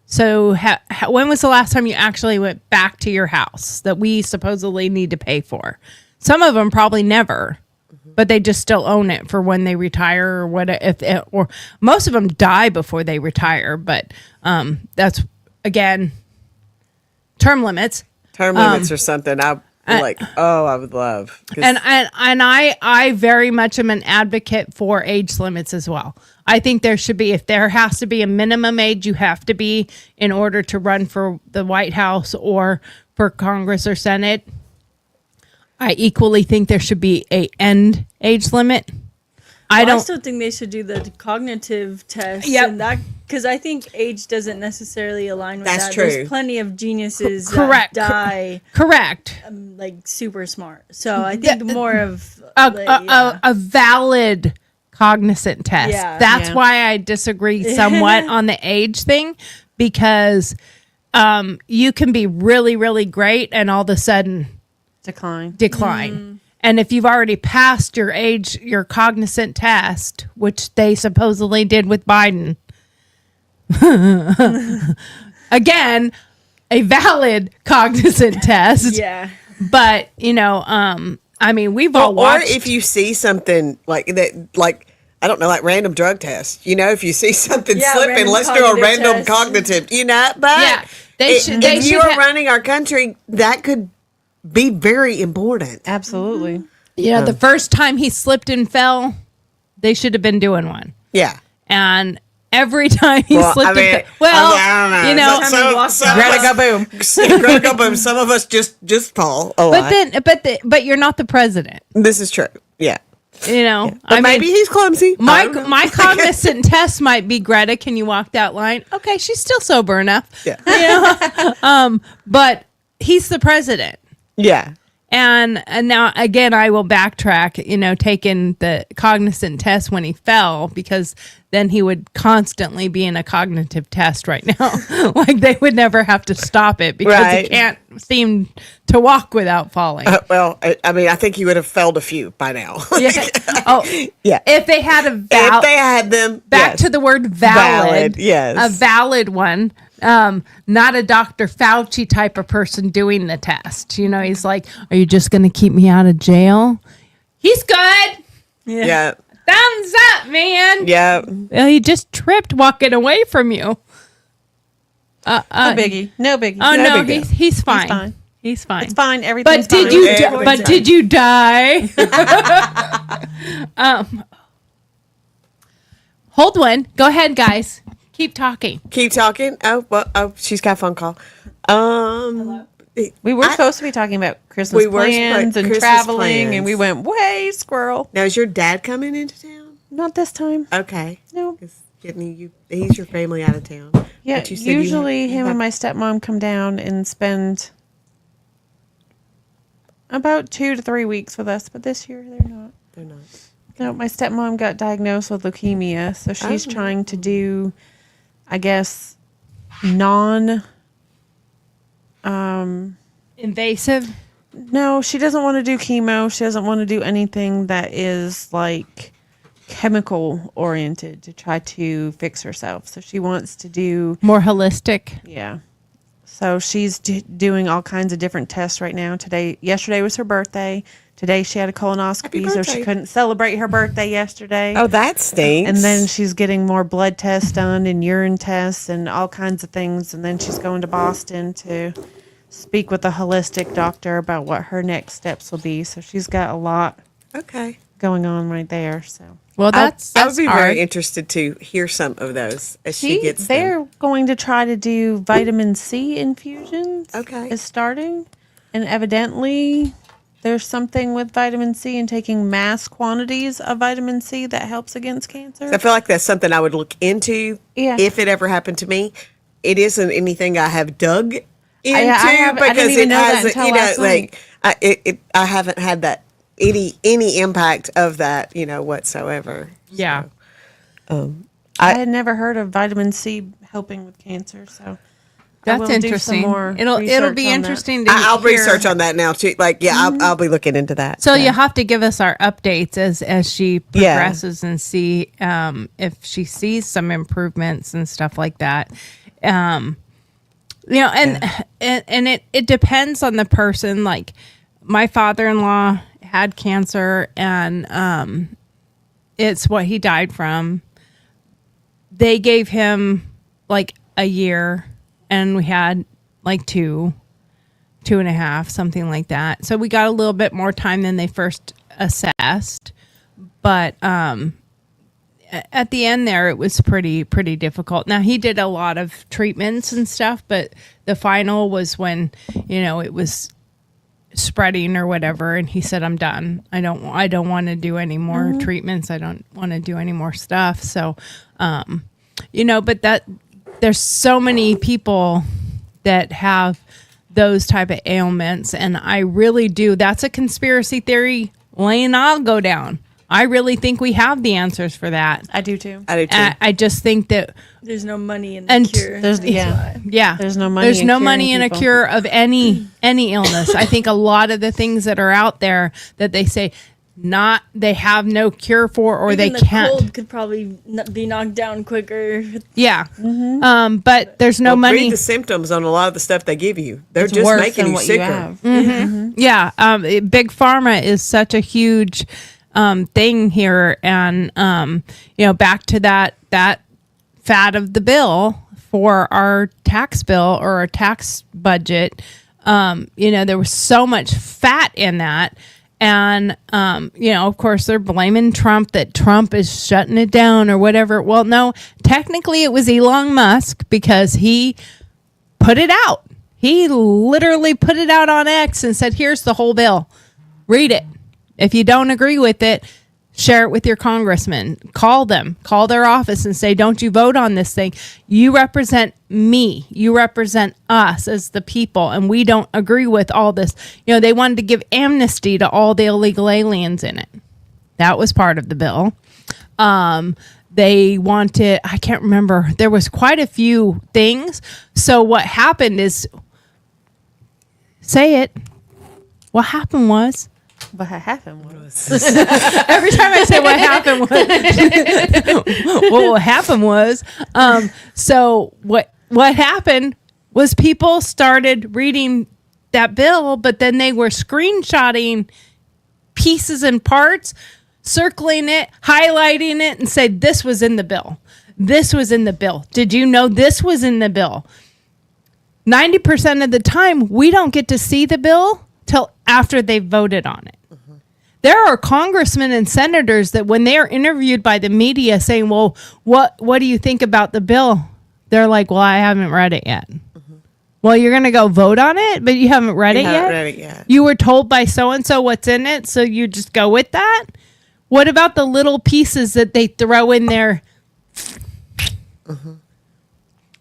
Speaker 5: So when was the last time you actually went back to your house that we supposedly need to pay for? Some of them probably never, but they just still own it for when they retire or what or most of them die before they retire. But that's again, term limits.
Speaker 6: Term limits or something. I would love.
Speaker 5: And I very much am an advocate for age limits as well. I think there should be, if there has to be a minimum age you have to be in order to run for the White House or for Congress or Senate. I equally think there should be a end age limit.
Speaker 7: I still think they should do the cognitive test.
Speaker 5: Yep.
Speaker 7: And that, because I think age doesn't necessarily align with
Speaker 6: That's
Speaker 7: that.
Speaker 6: true.
Speaker 7: There's plenty of geniuses
Speaker 5: Correct.
Speaker 7: that die
Speaker 5: Correct.
Speaker 7: like super smart. So I think more of
Speaker 5: A valid cognizant test.
Speaker 7: Yeah.
Speaker 5: That's
Speaker 8: Yeah.
Speaker 5: why I disagree somewhat on the age thing, because you can be really, really great and all of a sudden decline. And if you've already passed your cognizant test, which they supposedly did with Biden, again, a valid cognizant test.
Speaker 7: yeah.
Speaker 5: But, you know, I mean, we've all
Speaker 6: Or
Speaker 5: watched.
Speaker 6: if you see something like that, like, I don't know, like random drug tests. You know, if you see something
Speaker 7: Yeah,
Speaker 6: slipping,
Speaker 7: random
Speaker 6: let's do a
Speaker 7: cognitive
Speaker 6: random
Speaker 7: test.
Speaker 6: cognitive. You know, but
Speaker 5: Yeah, they should-
Speaker 6: if you are
Speaker 5: ha-
Speaker 6: running our country, that could be very important.
Speaker 8: Absolutely.
Speaker 5: you know, the first time he slipped and fell, they should have been doing one.
Speaker 6: Yeah.
Speaker 5: And every time he slipped and fell,
Speaker 6: I don't know.
Speaker 5: you know,
Speaker 8: Greta go boom.
Speaker 6: Greta go boom. Some of us just fall a lot.
Speaker 5: but you're not the president.
Speaker 6: This is true. Yeah.
Speaker 5: You know,
Speaker 6: But maybe he's clumsy. I don't know.
Speaker 5: my cognizant test might be Greta. Can you walk that line? Okay, she's still sober enough.
Speaker 6: Yeah.
Speaker 5: You know, but he's the president.
Speaker 6: Yeah.
Speaker 5: And now again, I will backtrack. You know, taking the cognizant test when he fell, because then he would constantly be in a cognitive test right now. Like they would never have to stop it because
Speaker 6: Right.
Speaker 5: he can't seem to walk without falling.
Speaker 6: Well, I mean, I think he would have failed a few by now.
Speaker 5: Yeah. Oh,
Speaker 6: Yeah.
Speaker 5: If they had
Speaker 6: If they had them,
Speaker 5: back
Speaker 6: yes.
Speaker 5: to the word valid,
Speaker 6: Valid, yes.
Speaker 5: a valid one, not a Dr. Fauci type of person doing the test. You know, he's like, "Are you just going to keep me out of jail?" He's good.
Speaker 6: Yeah.
Speaker 5: Thumbs up, man.
Speaker 6: Yeah.
Speaker 5: Well, he just tripped walking away from you.
Speaker 8: No biggie. No biggie.
Speaker 5: Oh
Speaker 6: No
Speaker 5: no,
Speaker 6: big deal.
Speaker 5: he's fine.
Speaker 8: fine.
Speaker 5: He's fine.
Speaker 8: It's fine. Everything's
Speaker 5: But did
Speaker 8: fine.
Speaker 5: you?
Speaker 6: Everything's
Speaker 5: But
Speaker 6: fine.
Speaker 5: did you die? Hold one. Go ahead, guys. Keep talking.
Speaker 6: Keep talking. Oh, she's got a phone call.
Speaker 8: We were supposed to be talking about Christmas
Speaker 6: We were
Speaker 8: plans and
Speaker 6: Christmas
Speaker 8: traveling,
Speaker 6: plans.
Speaker 8: and we went way squirrel.
Speaker 6: Now, is your dad coming into town?
Speaker 8: Not this time.
Speaker 6: Okay.
Speaker 8: No.
Speaker 6: He's your family out of town.
Speaker 8: Yeah,
Speaker 6: But you said you
Speaker 8: usually
Speaker 6: have-
Speaker 8: him and my stepmom come down and spend about 2 to 3 weeks with us, but this year they're not.
Speaker 6: They're not.
Speaker 8: No, my stepmom got diagnosed with leukemia, so she's
Speaker 6: Oh.
Speaker 8: trying to do, I guess, non.
Speaker 5: Invasive.
Speaker 8: No, she doesn't want to do chemo. She doesn't want to do anything that is like chemical oriented to try to fix herself. So she wants to do,
Speaker 5: More holistic.
Speaker 8: yeah. So she's doing all kinds of different tests right now. Yesterday was her birthday. Today she had a colonoscopy, so she
Speaker 6: birthday.
Speaker 8: couldn't celebrate her birthday yesterday.
Speaker 6: Oh, that stinks.
Speaker 8: And then she's getting more blood tests done and urine tests and all kinds of things. And then she's going to Boston to speak with a holistic doctor about what her next steps will be. So she's got a lot
Speaker 6: Okay.
Speaker 8: going on right there. So
Speaker 5: Well, that's
Speaker 6: I would be
Speaker 5: hard.
Speaker 6: very interested to hear some of those as she gets them.
Speaker 8: They're going to try to do vitamin C infusions.
Speaker 6: Okay.
Speaker 8: Is starting, and evidently there's something with vitamin C and taking mass quantities of vitamin C that helps against cancer.
Speaker 6: I feel like that's something I would look into
Speaker 8: Yeah.
Speaker 6: if it ever happened to me. It isn't anything I have dug into
Speaker 8: I
Speaker 6: because
Speaker 8: didn't even
Speaker 6: it
Speaker 8: know that
Speaker 6: hasn't,
Speaker 8: until last night.
Speaker 6: I haven't had that any impact of that, whatsoever.
Speaker 5: Yeah.
Speaker 8: I had never heard of vitamin C helping with cancer, so I
Speaker 5: That's
Speaker 8: will do some
Speaker 5: interesting.
Speaker 8: more
Speaker 5: It'll
Speaker 8: research
Speaker 5: be
Speaker 8: on that.
Speaker 5: interesting to
Speaker 6: I'll
Speaker 5: hear.
Speaker 6: research on that now too. Like, I'll be looking into that.
Speaker 5: So you have to give us our updates as she
Speaker 6: Yeah.
Speaker 5: progresses and see if she sees some improvements and stuff like that. And it depends on the person. Like my father-in-law had cancer, and it's what he died from. They gave him like a year, and we had like 2.5, something like that. So we got a little bit more time than they first assessed. But at the end there, it was pretty difficult. Now, he did a lot of treatments and stuff, but the final was when, it was spreading or whatever. And he said, I'm done. I don't want to do any more treatments. I don't want to do any more stuff. So, but there's so many people that have those type of ailments, and I really do. That's a conspiracy theory lane I'll go down. I really think we have the answers for that.
Speaker 8: I do too.
Speaker 6: I do too.
Speaker 5: I just think that
Speaker 7: There's no money in the cure.
Speaker 8: There's
Speaker 5: yeah,
Speaker 8: There's no money
Speaker 5: There's
Speaker 8: in
Speaker 5: no
Speaker 8: curing
Speaker 5: money in a
Speaker 8: people.
Speaker 5: cure of any illness. I think a lot of the things that are out there that they say they have no cure for, or
Speaker 7: Even
Speaker 5: they
Speaker 7: the
Speaker 5: can't.
Speaker 7: cold could probably be knocked down quicker.
Speaker 5: Yeah. But there's no money.
Speaker 6: Read the symptoms on a lot of the stuff they give you. They're
Speaker 8: It's
Speaker 6: just
Speaker 8: worse
Speaker 6: making
Speaker 8: than
Speaker 6: you
Speaker 8: what
Speaker 6: sicker.
Speaker 8: have.
Speaker 5: Yeah, big pharma is such a huge thing here, and back to that fat of the bill for our tax bill or our tax budget. There was so much fat in that, and of course they're blaming Trump, that Trump is shutting it down or whatever. Well, no, technically it was Elon Musk, because he put it out. He literally put it out on X and said, here's the whole bill. Read it. If you don't agree with it, share it with your congressman. Call them. Call their office and say, don't you vote on this thing. You represent me. You represent us as the people, and we don't agree with all this. They wanted to give amnesty to all the illegal aliens in it. That was part of the bill. They wanted, I can't remember, there was quite a few things. So what happened is, say it. What happened was,
Speaker 8: What happened was
Speaker 5: every time I say what happened was, what happened was, so what happened was people started reading that bill, but then they were screenshotting pieces and parts, circling it, highlighting it, and said, this was in the bill. This was in the bill. Did you know this was in the bill? 90% of the time, we don't get to see the bill till after they voted on it. There are congressmen and senators that when they are interviewed by the media saying, well, what do you think about the bill? They're like, well, I haven't read it yet. Well, you're going to go vote on it, but you haven't read it yet? You were told by so-and-so what's in it, so you just go with that? What about the little pieces that they throw in there?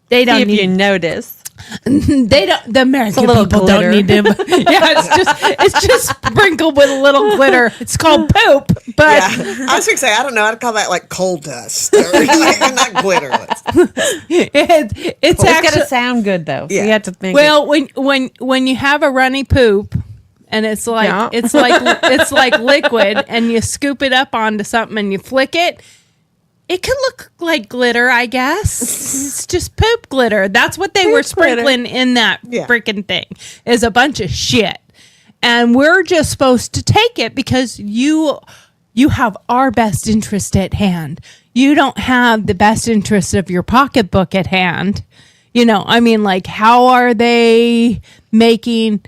Speaker 5: They don't
Speaker 8: if
Speaker 5: need
Speaker 8: you notice.
Speaker 5: They don't. The American
Speaker 8: little
Speaker 5: people
Speaker 8: glitter.
Speaker 5: don't need to. Yeah, it's just sprinkled with a little glitter. It's called poop. But
Speaker 6: I was going to say, I don't know. I'd call that like coal dust, or not glitter.
Speaker 5: it's
Speaker 8: It's got
Speaker 5: actually
Speaker 8: to sound good though. So
Speaker 6: Yeah.
Speaker 8: you have to make
Speaker 5: well when you have a runny poop, and it's like
Speaker 8: Yeah.
Speaker 5: it's like liquid, and you scoop it up onto something and you flick it. It could look like glitter, I guess. It's just poop glitter. That's what they were sprinkling in that freaking thing, is a bunch of shit. And we're just supposed to take it because you have our best interest at hand. You don't have the best interest of your pocketbook at hand. Like, how are they making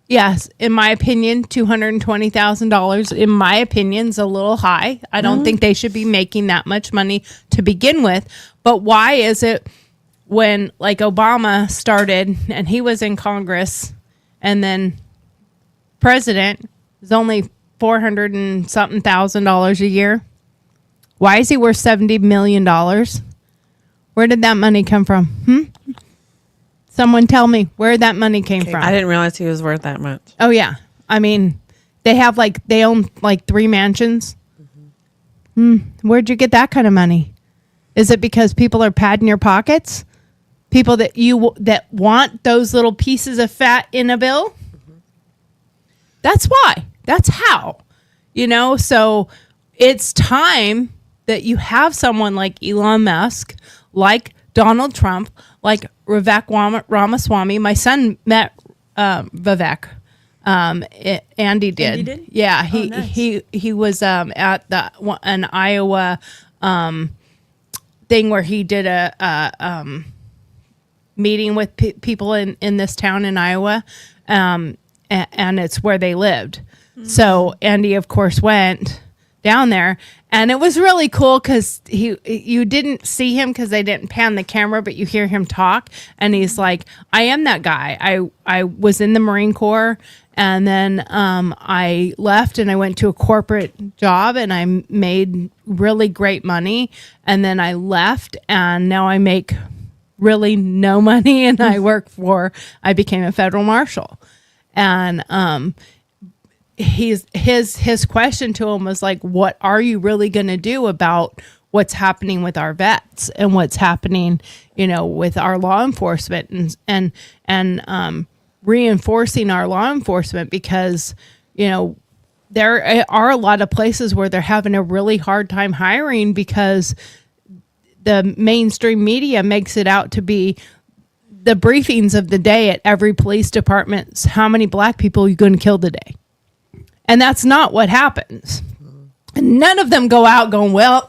Speaker 5: Yes, in my opinion, $220,000, in my opinion, is a little high. I don't think they should be making that much money to begin with. But why is it when, like, Obama started and he was in Congress and then president is only 400 and something $1,000 a year? Why is he worth $70 million? Where did that money come from? Someone tell me where that money came from.
Speaker 8: I didn't realize he was worth that much.
Speaker 5: Oh yeah, I mean, they own like 3 mansions. Where'd you get that kind of money? Is it because people are padding your pockets? People that want those little pieces of fat in a bill? That's why. That's how. So it's time that you have someone like Elon Musk, like Donald Trump, like Vivek Ramaswamy. My son met Vivek. Andy did.
Speaker 7: Andy did?
Speaker 5: Yeah,
Speaker 7: Nice.
Speaker 5: he was at an Iowa thing where he did a meeting with people in this town in Iowa, and it's where they lived. So Andy, of course, went down there, and it was really cool because you didn't see him because they didn't pan the camera, but you hear him talk, and he's like, I am that guy. I was in the Marine Corps, and then I left and I went to a corporate job and I made really great money, and then I left and now I make really no money, and I became a federal marshal. And his question to him was like, what are you really going to do about what's happening with our vets and what's happening, with our law enforcement and reinforcing our law enforcement? Because, there are a lot of places where they're having a really hard time hiring because the mainstream media makes it out to be the briefings of the day at every police department. How many black people are you going to kill today? And that's not what happens. And none of them go out going, well,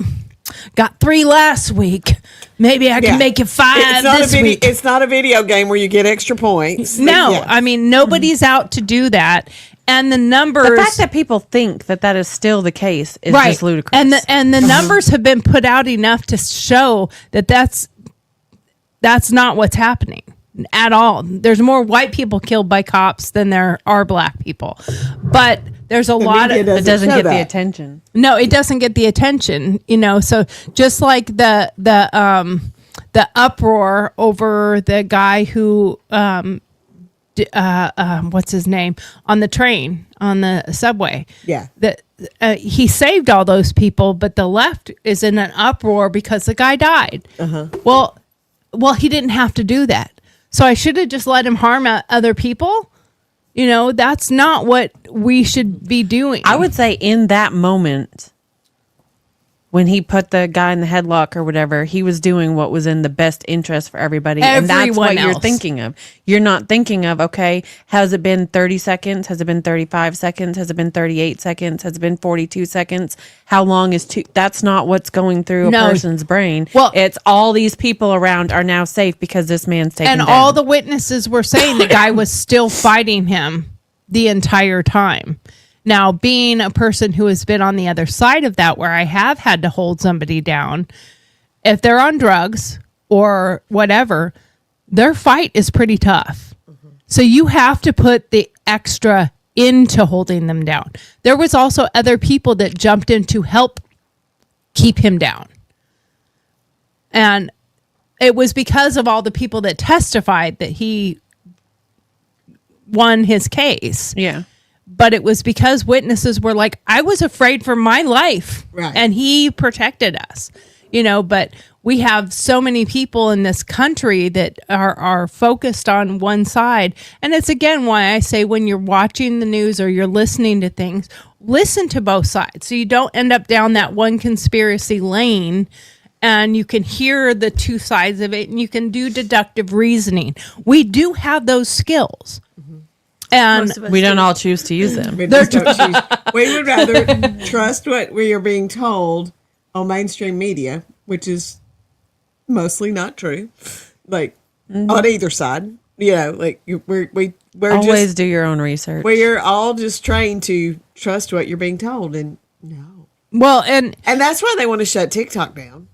Speaker 5: got 3 last week. Maybe I can make it 5 this week.
Speaker 6: It's not a video game where you get extra points.
Speaker 5: No,
Speaker 6: Yeah.
Speaker 5: I mean, nobody's out to do that. And the numbers...
Speaker 8: The fact that people think that is still the case is just ludicrous.
Speaker 5: And the numbers have been put out enough to show that that's not what's happening at all. There's more white people killed by cops than there are black people. But there's a lot of...
Speaker 8: It doesn't get the attention.
Speaker 5: No, it doesn't get the attention, So just like the uproar over the guy who what's his name on the train on the subway.
Speaker 6: Yeah.
Speaker 5: That he saved all those people, but the left is in an uproar because the guy died. Well, he didn't have to do that. So I should have just let him harm other people. That's not what we should be doing.
Speaker 8: I would say in that moment, when he put the guy in the headlock or whatever, he was doing what was in the best interest for everybody. And that's what you're thinking of. You're not thinking of, okay, has it been 30 seconds? Has it been 35 seconds? Has it been 38 seconds? Has it been 42 seconds? How long is That's not what's going through a person's brain.
Speaker 5: Well,
Speaker 8: it's all these people around are now safe because this man's taken
Speaker 5: and
Speaker 8: down.
Speaker 5: all the witnesses were saying the guy was still fighting him the entire time. Now, being a person who has been on the other side of that, where I have had to hold somebody down, if they're on drugs or whatever, their fight is pretty tough. So you have to put the extra into holding them down. There was also other people that jumped in to help keep him down. And it was because of all the people that testified that he won his case.
Speaker 8: Yeah.
Speaker 5: But it was because witnesses were like, I was afraid for my life.
Speaker 6: Right.
Speaker 5: And he protected us, but we have so many people in this country that are focused on one side. And it's again why I say when you're watching the news or you're listening to things, listen to both sides. So you don't end up down that one conspiracy lane, and you can hear the two sides of it and you can do deductive reasoning. We do have those skills. And
Speaker 8: we don't all choose to use them.
Speaker 6: We would rather trust what we are being told on mainstream media, which is mostly not true. Like on either side, we we're
Speaker 8: Always
Speaker 6: just
Speaker 8: do your own research.
Speaker 6: we're all just trained to trust what you're being told, and no,
Speaker 5: Well, and
Speaker 6: and that's why they want to shut TikTok down.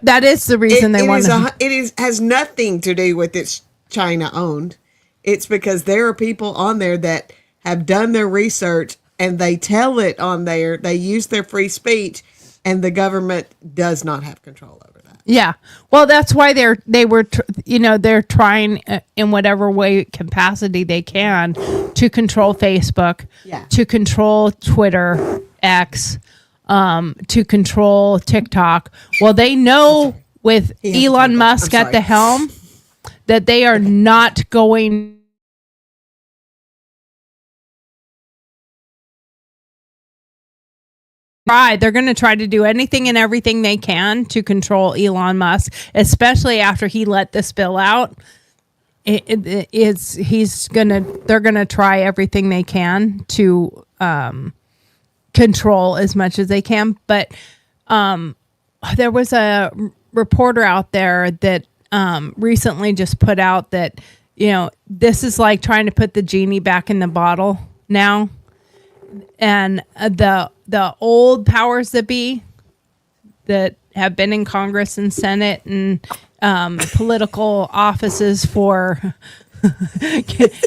Speaker 5: that is the reason they want to.
Speaker 6: It is has nothing to do with it's China owned. It's because there are people on there that have done their research and they tell it on there. They use their free speech, and the government does not have control over that.
Speaker 5: Yeah. Well, that's why they're trying in whatever way capacity they can to control Facebook,
Speaker 6: Yeah.
Speaker 5: to control Twitter, X, to control TikTok. Well, they know with
Speaker 6: He has to
Speaker 5: Elon
Speaker 6: go.
Speaker 5: Musk
Speaker 6: I'm
Speaker 5: at the
Speaker 6: sorry.
Speaker 5: helm that they are not going. They're going to try to do anything and everything they can to control Elon Musk, especially after he let this bill out. They're going to try everything they can to control as much as they can. But there was a reporter out there that recently just put out that, this is like trying to put the genie back in the bottle now. And the old powers that be that have been in Congress and Senate and political offices for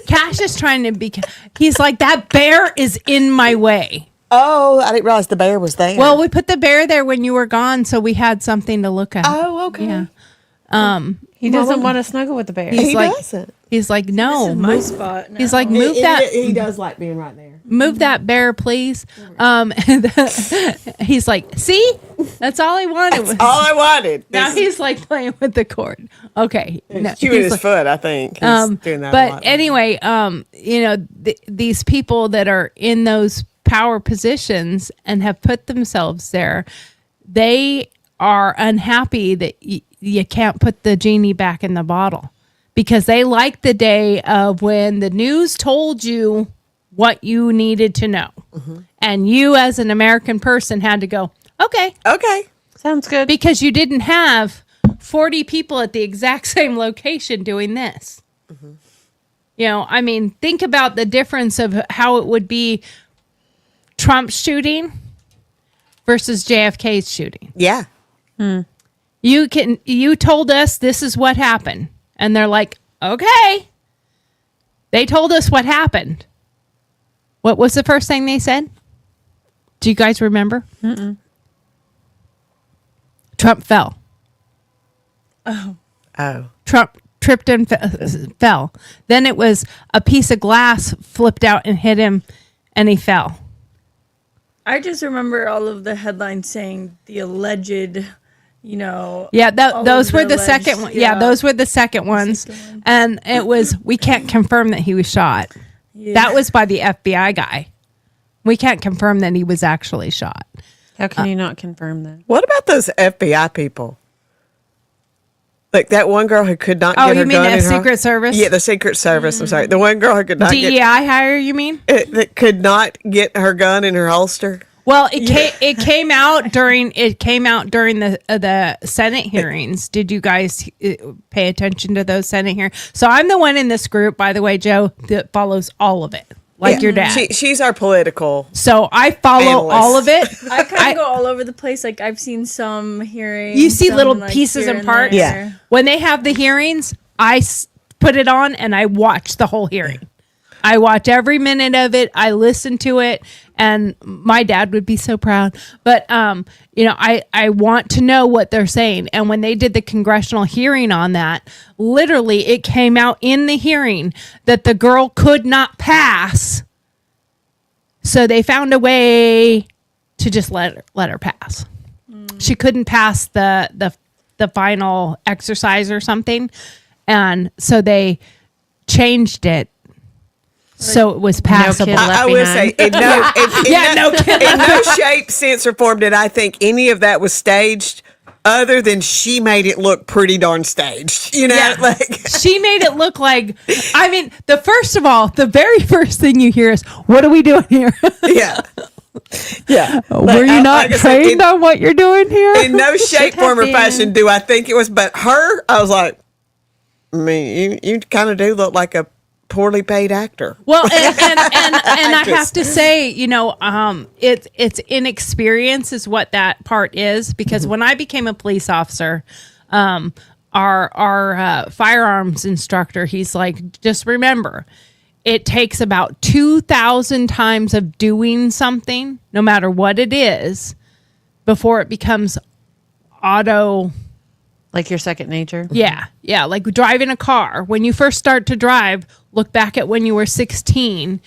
Speaker 5: Cash is trying to be. He's like, that bear is in my way.
Speaker 6: Oh, I didn't realize the bear was there.
Speaker 5: Well, we put the bear there when you were gone, so we had something to look at.
Speaker 6: oh, okay.
Speaker 5: Yeah.
Speaker 8: He doesn't want to snuggle with the bear.
Speaker 6: He
Speaker 5: like,
Speaker 6: doesn't.
Speaker 5: He's like, no.
Speaker 7: This is my spot now.
Speaker 5: He's like, move that.
Speaker 6: He does like being right there.
Speaker 5: Move that bear, please. He's like, see, that's all I wanted. Was,
Speaker 6: All I wanted.
Speaker 5: now he's like playing with the cord. Okay, no,
Speaker 6: chewing
Speaker 5: he's
Speaker 6: his
Speaker 5: like-
Speaker 6: foot. I think he's doing that. a
Speaker 5: But
Speaker 6: lot.
Speaker 5: anyway, these people that are in those power positions and have put themselves there, they are unhappy that you can't put the genie back in the bottle because they like the day of when the news told you what you needed to know. And you as an American person had to go, okay,
Speaker 6: Okay.
Speaker 8: Sounds good.
Speaker 5: because you didn't have 40 people at the exact same location doing this. I mean, think about the difference of how it would be Trump's shooting versus JFK's shooting.
Speaker 6: Yeah.
Speaker 5: You told us this is what happened. And they're like, okay. They told us what happened. What was the first thing they said? Do you guys remember? Trump fell.
Speaker 6: Oh.
Speaker 5: Trump tripped and fell. Then it was a piece of glass flipped out and hit him and he fell.
Speaker 7: I just remember all of the headlines saying the alleged,
Speaker 5: Yeah,
Speaker 7: all
Speaker 5: those
Speaker 7: of
Speaker 5: were
Speaker 7: the
Speaker 5: the second
Speaker 7: alleged-
Speaker 5: one. Yeah,
Speaker 7: yeah.
Speaker 5: those were the second ones.
Speaker 7: one.
Speaker 5: And it was, we can't confirm that he was shot.
Speaker 7: Yeah.
Speaker 5: That was by the FBI guy. We can't confirm that he was actually shot.
Speaker 8: How can you not confirm that?
Speaker 6: What about those FBI people? Like that one girl who could not
Speaker 5: Oh,
Speaker 6: get her
Speaker 5: you mean
Speaker 6: gun
Speaker 5: the
Speaker 6: in her-
Speaker 5: Secret Service?
Speaker 6: Yeah, the Secret Service. I'm sorry. The one girl who could not
Speaker 5: DEI hire, you mean?
Speaker 6: that could not get her gun in her holster.
Speaker 5: Well, it came out during the Senate hearings. Did you guys pay attention to those Senate hearings? So I'm the one in this group, by the way, Joe, that follows all of it, like
Speaker 6: Yeah.
Speaker 5: your dad.
Speaker 6: She's our political.
Speaker 5: So I follow
Speaker 6: Analyst.
Speaker 5: all of it.
Speaker 7: I kind of go all over the place. Like I've seen some hearings.
Speaker 5: You see
Speaker 7: some,
Speaker 5: little
Speaker 7: like,
Speaker 5: pieces
Speaker 7: here
Speaker 5: and parts.
Speaker 7: there.
Speaker 6: Yeah.
Speaker 5: When they have the hearings, I put it on and I watch the whole hearing. I watch every minute of it. I listen to it, and my dad would be so proud. But I want to know what they're saying. And when they did the congressional hearing on that, literally it came out in the hearing that the girl could not pass. So they found a way to just let her pass. She couldn't pass the final exercise or something, and so they changed it so it was passable.
Speaker 8: kid left
Speaker 6: I will say,
Speaker 8: behind.
Speaker 6: no kidding. In no shape, sense, or form did I think any of that was staged, other than she made it look pretty darn staged.
Speaker 5: Yeah.
Speaker 6: like
Speaker 5: She made it look like, I mean, the very first thing you hear is, "What are we doing here?
Speaker 6: yeah, yeah.
Speaker 5: Were you not
Speaker 6: like I said,
Speaker 5: trained on what you're doing here?"
Speaker 6: in no shape, form, or
Speaker 8: been.
Speaker 6: fashion do I think it was. But her, I was like, I mean, you kind of do look like a poorly paid actor.
Speaker 5: Well, and I have to say, it's inexperience is what that part is, because when I became a police officer, our firearms instructor, he's like, just remember, it takes about 2,000 times of doing something, no matter what it is, before it becomes auto.
Speaker 8: Like your second nature.
Speaker 5: Yeah. Like driving a car. When you first start to drive, look back at when you were 16.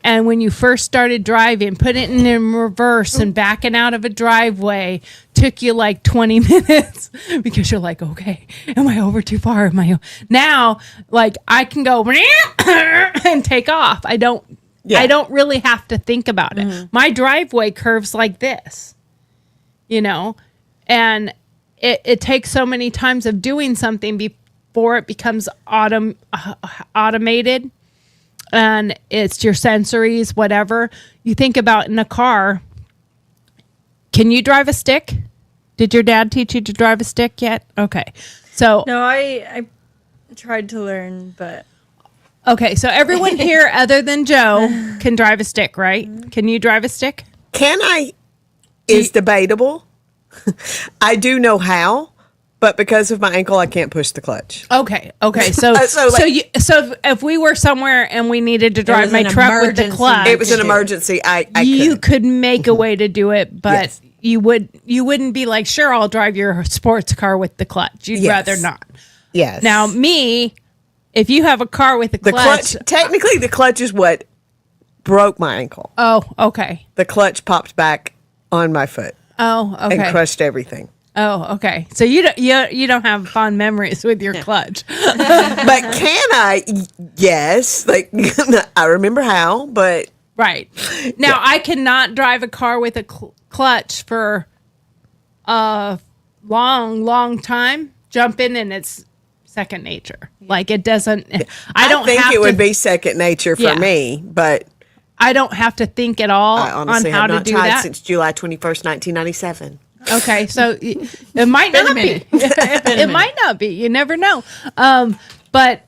Speaker 5: And when you first started driving, put it in reverse and backing out of a driveway took you like 20 minutes because you're like, okay, am I over too far? Now, like I can go and take off. I don't really have to think about it. My driveway curves like this, and it takes so many times of doing something before it becomes automated. And it's your sensories, whatever. You think about in a car, can you drive a stick? Did your dad teach you to drive a stick yet? Okay. So
Speaker 7: No, I tried to learn, but
Speaker 5: okay, so everyone here other than Joe can drive a stick, right? Can you drive a stick?
Speaker 6: Can I? Is debatable. I do know how, but because of my ankle, I can't push the clutch.
Speaker 5: Okay. So if we were somewhere and we needed to drive
Speaker 8: was
Speaker 5: my
Speaker 8: an
Speaker 5: truck with the
Speaker 8: emergency.
Speaker 5: clutch,
Speaker 6: It was an emergency. I
Speaker 5: you
Speaker 6: could.
Speaker 5: could make a way to do it, but
Speaker 6: Yes.
Speaker 5: you wouldn't be like, sure, I'll drive your sports car with the clutch. You'd
Speaker 6: Yes.
Speaker 5: rather not.
Speaker 6: Yes.
Speaker 5: Now, me, if you have a car with a
Speaker 6: the
Speaker 5: clutch,
Speaker 6: clutch. Technically, the clutch is what broke my ankle.
Speaker 5: oh, okay.
Speaker 6: The clutch popped back on my foot
Speaker 5: Oh, okay.
Speaker 6: and crushed everything.
Speaker 5: Oh, okay. So you don't have fond memories with your clutch.
Speaker 6: But can I? Yes. Like I remember how, but
Speaker 5: Right. Now, I cannot drive a car with a clutch for a long time. Jump in and it's second nature. Like it doesn't, I don't
Speaker 6: think
Speaker 5: have
Speaker 6: it
Speaker 5: to,
Speaker 6: would be second nature for
Speaker 5: Yeah.
Speaker 6: me, but
Speaker 5: I don't have to think at all
Speaker 6: I honestly
Speaker 5: on how
Speaker 6: have
Speaker 5: to
Speaker 6: not
Speaker 5: do
Speaker 6: tried
Speaker 5: that.
Speaker 6: since July 21st, 1997.
Speaker 5: Okay, so it might not be. It might not be. You never know. But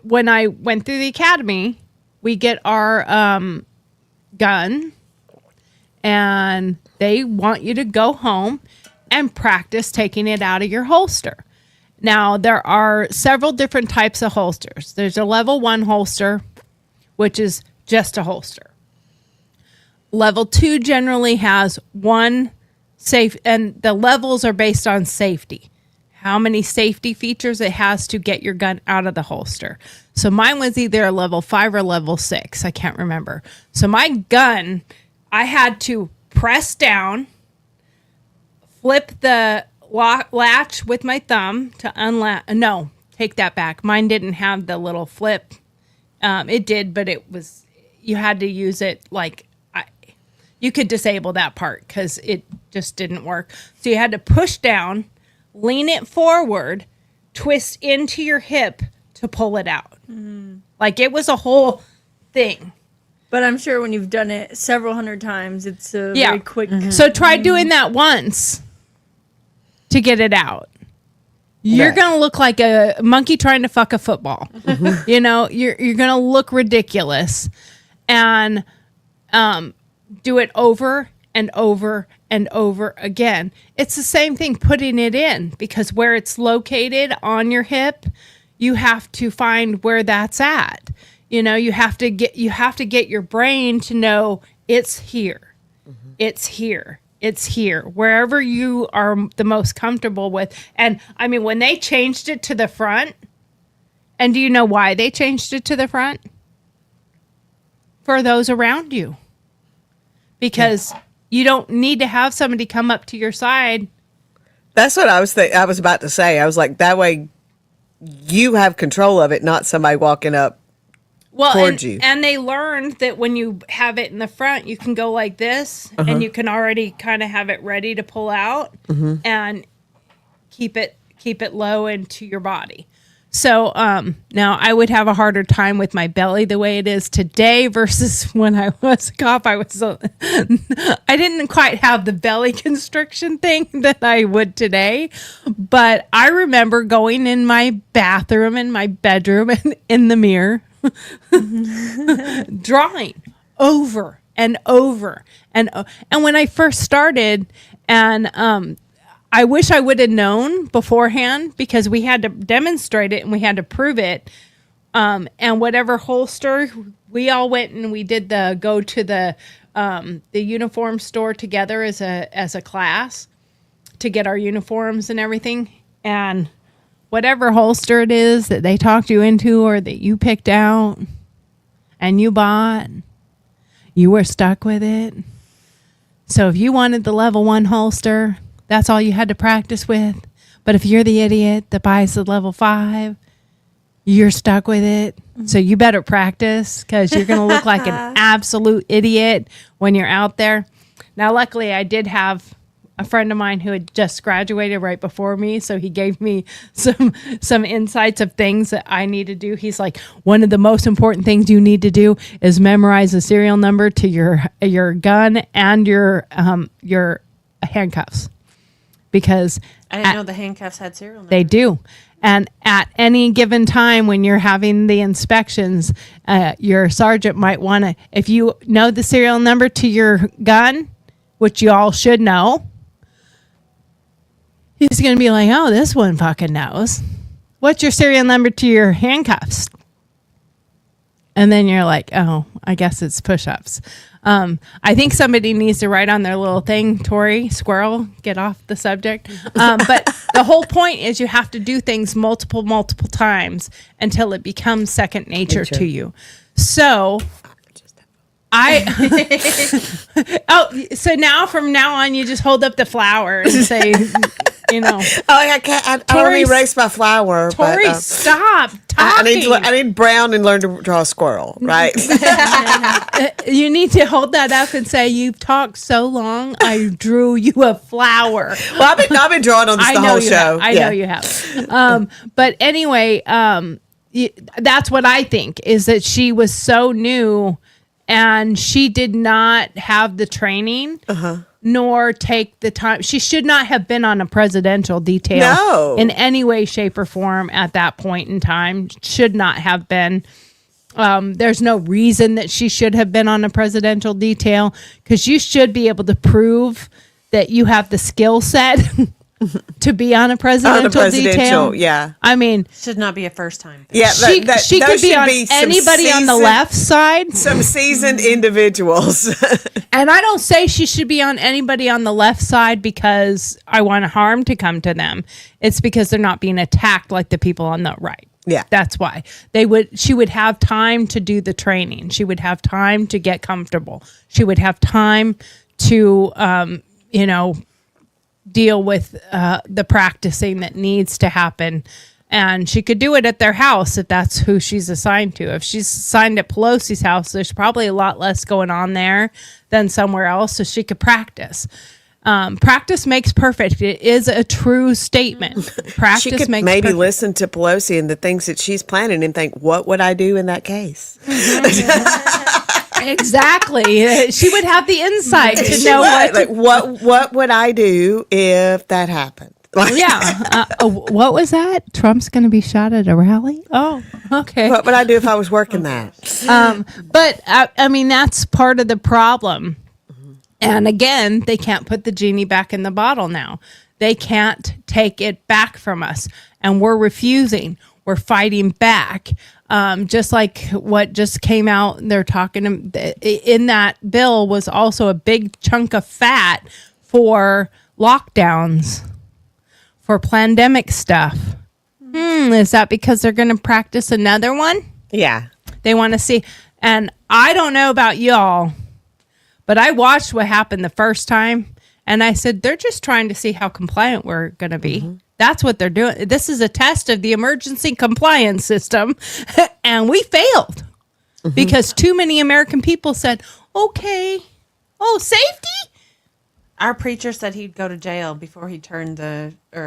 Speaker 5: when I went through the academy, we get our gun, and they want you to go home and practice taking it out of your holster. Now, there are several different types of holsters. There's a level 1 holster, which is just a holster. Level 2 generally has one safe, and the levels are based on safety. How many safety features it has to get your gun out of the holster. So mine was either a level 5 or level 6. I can't remember. So my gun, I had to press down, flip the latch with my thumb to unlatch. No, take that back. Mine didn't have the little flip. It did, but you had to use it like, you could disable that part because it just didn't work. So you had to push down, lean it forward, twist into your hip to pull it out. Like it was a whole thing.
Speaker 7: But I'm sure when you've done it several hundred times, it's a very quick.
Speaker 5: So try doing that once to get it out. You're going to look like a monkey trying to fuck a football. You're going to look ridiculous. And do it over and over and over again. It's the same thing putting it in, because where it's located on your hip, you have to find where that's at. You have to get your brain to know it's here. It's here. It's here. Wherever you are the most comfortable with. And I mean, when they changed it to the front, and do you know why they changed it to the front? For those around you. Because you don't need to have somebody come up to your side.
Speaker 6: That's what I was about to say. I was like, that way you have control of it, not somebody walking up towards you.
Speaker 5: And they learned that when you have it in the front, you can go like this, and you can already kind of have it ready to pull out and keep it low into your body. So now I would have a harder time with my belly the way it is today versus when I was a cop. I didn't quite have the belly constriction thing that I would today. But I remember going in my bathroom, in my bedroom, and in the mirror drawing over and over and when I first started, and I wish I would have known beforehand, because we had to demonstrate it and we had to prove it. And whatever holster, we all went and we did go to the uniform store together as a class to get our uniforms and everything. And whatever holster it is that they talked you into or that you picked out and you bought, you were stuck with it. So if you wanted the level 1 holster, that's all you had to practice with. But if you're the idiot that buys the level 5, you're stuck with it. So you better practice, because you're going to look like an absolute idiot when you're out there. Now, luckily, I did have a friend of mine who had just graduated right before me, so he gave me some insights of things that I need to do. He's like, one of the most important things you need to do is memorize the serial number to your gun and your handcuffs, because
Speaker 8: I didn't know the handcuffs had serial numbers.
Speaker 5: they do. And at any given time when you're having the inspections, your sergeant might want to, if you know the serial number to your gun, which you all should know, he's going to be like, oh, this one fucking knows. What's your serial number to your handcuffs? And then you're like, oh, I guess it's push-ups. I think somebody needs to write on their little thing, Tori, squirrel, get off the subject. But the whole point is you have to do things multiple times until it becomes second nature to you. So so now from now on, you just hold up the flower and say, you know.
Speaker 6: Oh, I can't. I don't
Speaker 5: Tori,
Speaker 6: erase my flower.
Speaker 5: Tori,
Speaker 6: but,
Speaker 5: stop
Speaker 6: I
Speaker 5: talking.
Speaker 6: need brown and learn to draw a squirrel, right?
Speaker 5: You need to hold that up and say, you've talked so long, I drew you a flower.
Speaker 6: Well, I've been drawing on this the whole show.
Speaker 5: I know you have. But anyway, that's what I think, is that she was so new and she did not have the training. Nor take the time. She should not have been on a presidential detail in any way, shape, or form at that point in time. Should not have been. There's no reason that she should have been on a presidential detail, because you should be able to prove that you have the skill set to be on a presidential detail.
Speaker 6: Yeah.
Speaker 5: I mean,
Speaker 8: Should not be a first time thing.
Speaker 6: Yeah,
Speaker 5: she could be on anybody on the left side.
Speaker 6: Some seasoned individuals.
Speaker 5: And I don't say she should be on anybody on the left side because I want harm to come to them. It's because they're not being attacked like the people on the right.
Speaker 6: Yeah.
Speaker 5: That's why. She would have time to do the training. She would have time to get comfortable. She would have time to, deal with the practicing that needs to happen. And she could do it at their house if that's who she's assigned to. If she's assigned at Pelosi's house, there's probably a lot less going on there than somewhere else, so she could practice. Practice makes perfect. It is a true statement. Practice
Speaker 6: She could
Speaker 5: makes
Speaker 6: maybe
Speaker 5: perfect.
Speaker 6: listen to Pelosi and the things that she's planning and think, what would I do in that case?
Speaker 5: Exactly. She would have the insight to
Speaker 6: She
Speaker 5: know
Speaker 6: would.
Speaker 5: what.
Speaker 6: What would I do if that happened?
Speaker 5: Yeah. What was that? Trump's going to be shot at a rally? Oh, okay.
Speaker 6: What would I do if I was working that?
Speaker 5: But I mean, that's part of the problem. And again, they can't put the genie back in the bottle now. They can't take it back from us. And we're refusing. We're fighting back. Just like what just came out, they're talking in that bill was also a big chunk of fat for lockdowns, for pandemic stuff. Is that because they're going to practice another one?
Speaker 6: Yeah.
Speaker 5: They want to see. And I don't know about y'all, but I watched what happened the first time. And I said, they're just trying to see how compliant we're going to be. That's what they're doing. This is a test of the emergency compliance system. And we failed because too many American people said, okay, safety?
Speaker 8: Our preacher said he'd go to jail before he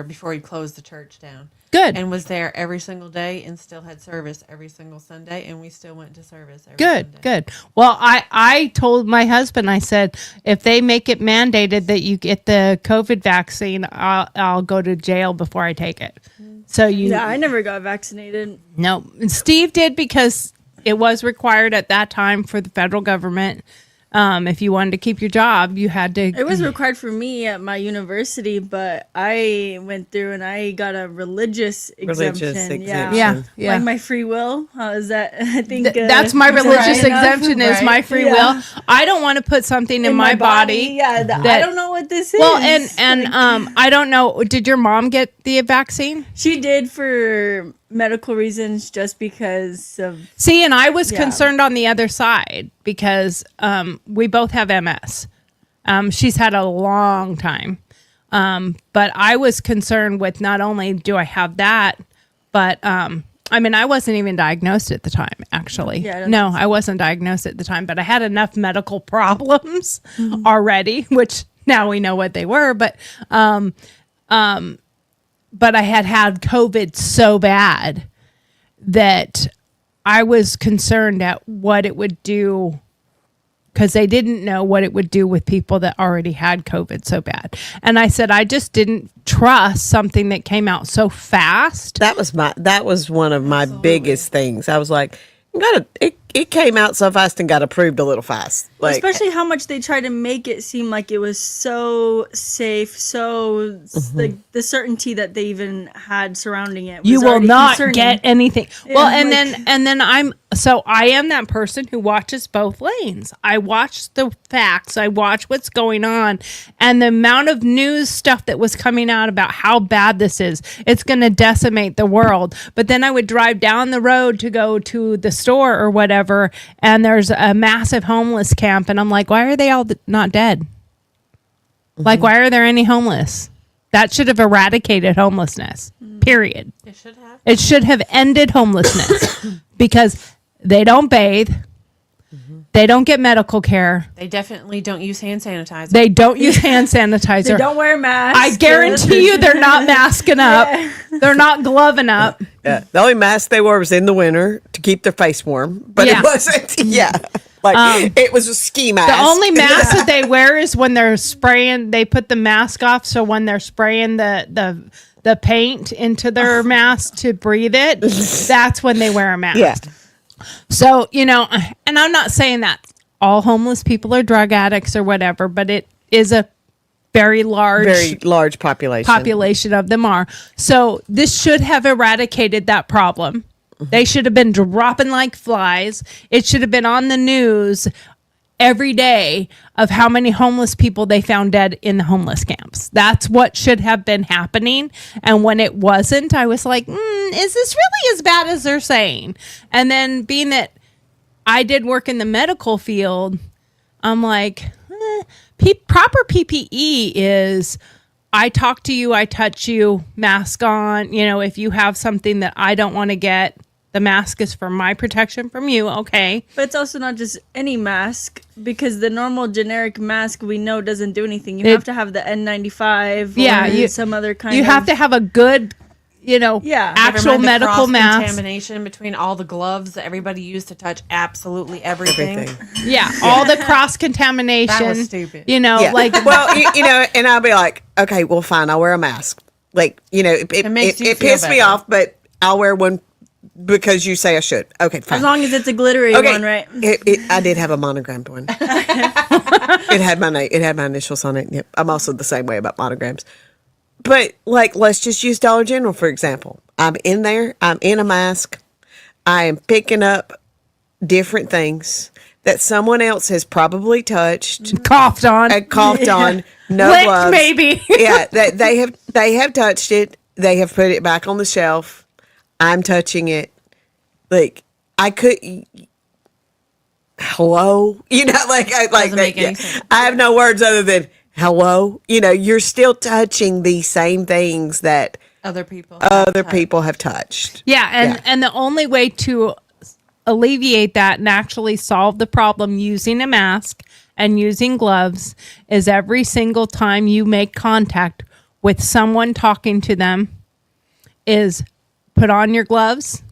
Speaker 8: before he closed the church down.
Speaker 5: Good.
Speaker 8: And was there every single day and still had service every single Sunday, and we still went to service every Sunday.
Speaker 5: Good. Well, I told my husband, I said, if they make it mandated that you get the COVID vaccine, I'll go to jail before I take it. So
Speaker 7: Yeah, I never got vaccinated.
Speaker 5: No, and Steve did because It was required at that time for the federal government. If you wanted to keep your job, you had to.
Speaker 7: It was required for me at my university, but I went through and I got a religious exemption.
Speaker 5: Yeah.
Speaker 7: Like my free will. How is that? I think
Speaker 5: That's my religious
Speaker 7: right enough.
Speaker 5: exemption is my free will. I don't want to put something in my body.
Speaker 7: Yeah, I don't know what this is.
Speaker 5: Well, and I don't know. Did your mom get the vaccine?
Speaker 7: She did for medical reasons, just because of.
Speaker 5: See, and I was concerned on the other side because we both have MS. She's had a long time. But I was concerned with not only do I have that, but I mean, I wasn't even diagnosed at the time, actually.
Speaker 7: Yeah,
Speaker 5: no, I wasn't diagnosed at the time, but I had enough medical problems already, which now we know what they were. But I had COVID so bad that I was concerned at what it would do, because they didn't know what it would do with people that already had COVID so bad. And I said, I just didn't trust something that came out so fast.
Speaker 6: That was one of my biggest things. I was like, it came out so fast and got approved a little fast. Like,
Speaker 7: especially how much they tried to make it seem like it was so safe, so like the certainty that they even had surrounding it.
Speaker 5: You
Speaker 7: was
Speaker 5: will
Speaker 7: already
Speaker 5: not
Speaker 7: concerning.
Speaker 5: get anything.
Speaker 7: Yeah,
Speaker 5: Well,
Speaker 7: like-
Speaker 5: and then I am that person who watches both lanes. I watch the facts. I watch what's going on, and the amount of news stuff that was coming out about how bad this is. It's going to decimate the world. But then I would drive down the road to go to the store or whatever, and there's a massive homeless camp, and I'm like, why are they all not dead? Like, why are there any homeless? That should have eradicated homelessness. Period.
Speaker 8: It should have.
Speaker 5: It should have ended homelessness because they don't bathe. They don't get medical care.
Speaker 8: They definitely don't use hand sanitizer.
Speaker 5: They don't use hand sanitizer.
Speaker 7: They don't wear masks.
Speaker 5: I guarantee you they're not masking up. They're not gloving up.
Speaker 6: yeah, the only mask they wore was in the winter to keep their face warm, but
Speaker 5: Yeah.
Speaker 6: it wasn't. Yeah, like it was a ski mask.
Speaker 5: The only mask that they wear is when they're spraying. They put the mask off, so when they're spraying the paint into their mask to breathe it, that's when they wear a mask.
Speaker 6: Yeah.
Speaker 5: So, and I'm not saying that all homeless people are drug addicts or whatever, but it is a very large population of them are. So this should have eradicated that problem. They should have been dropping like flies. It should have been on the news every day of how many homeless people they found dead in the homeless camps. That's what should have been happening. And when it wasn't, I was like, is this really as bad as they're saying? And then being that I did work in the medical field, I'm like, proper PPE is I talk to you, I touch you, mask on. If you have something that I don't want to get, the mask is for my protection from you. Okay.
Speaker 7: But it's also not just any mask, because the normal generic mask we know doesn't do anything. You have to have the N95 or some other kind of...
Speaker 5: You have to have a good, actual medical mask.
Speaker 8: Contamination between all the gloves that everybody used to touch absolutely everything.
Speaker 5: Yeah, all the cross contamination.
Speaker 8: That was stupid.
Speaker 6: Well, and I'll be like, okay, well, fine, I'll wear a mask. Like, it pissed me off, but I'll wear one because you say I should. Okay, fine.
Speaker 7: As long as it's a glittery one, right?
Speaker 6: I did have a monogrammed one. It had my name. It had my initials on it. Yep. I'm also the same way about monograms. But let's just use Dollar General for example. I'm in there. I'm in a mask. I am picking up different things that someone else has probably touched,
Speaker 5: coughed on,
Speaker 6: no
Speaker 5: licked
Speaker 6: gloves,
Speaker 5: maybe.
Speaker 6: Yeah, they have touched it. They have put it back on the shelf. I'm touching it. Like I could. Hello,
Speaker 8: Doesn't make any sense.
Speaker 6: I have no words other than hello. You're still touching the same things that
Speaker 8: Other people
Speaker 6: have touched.
Speaker 5: Yeah, and the only way to alleviate that and actually solve the problem using a mask and using gloves is every single time you make contact with someone talking to them is put on your gloves,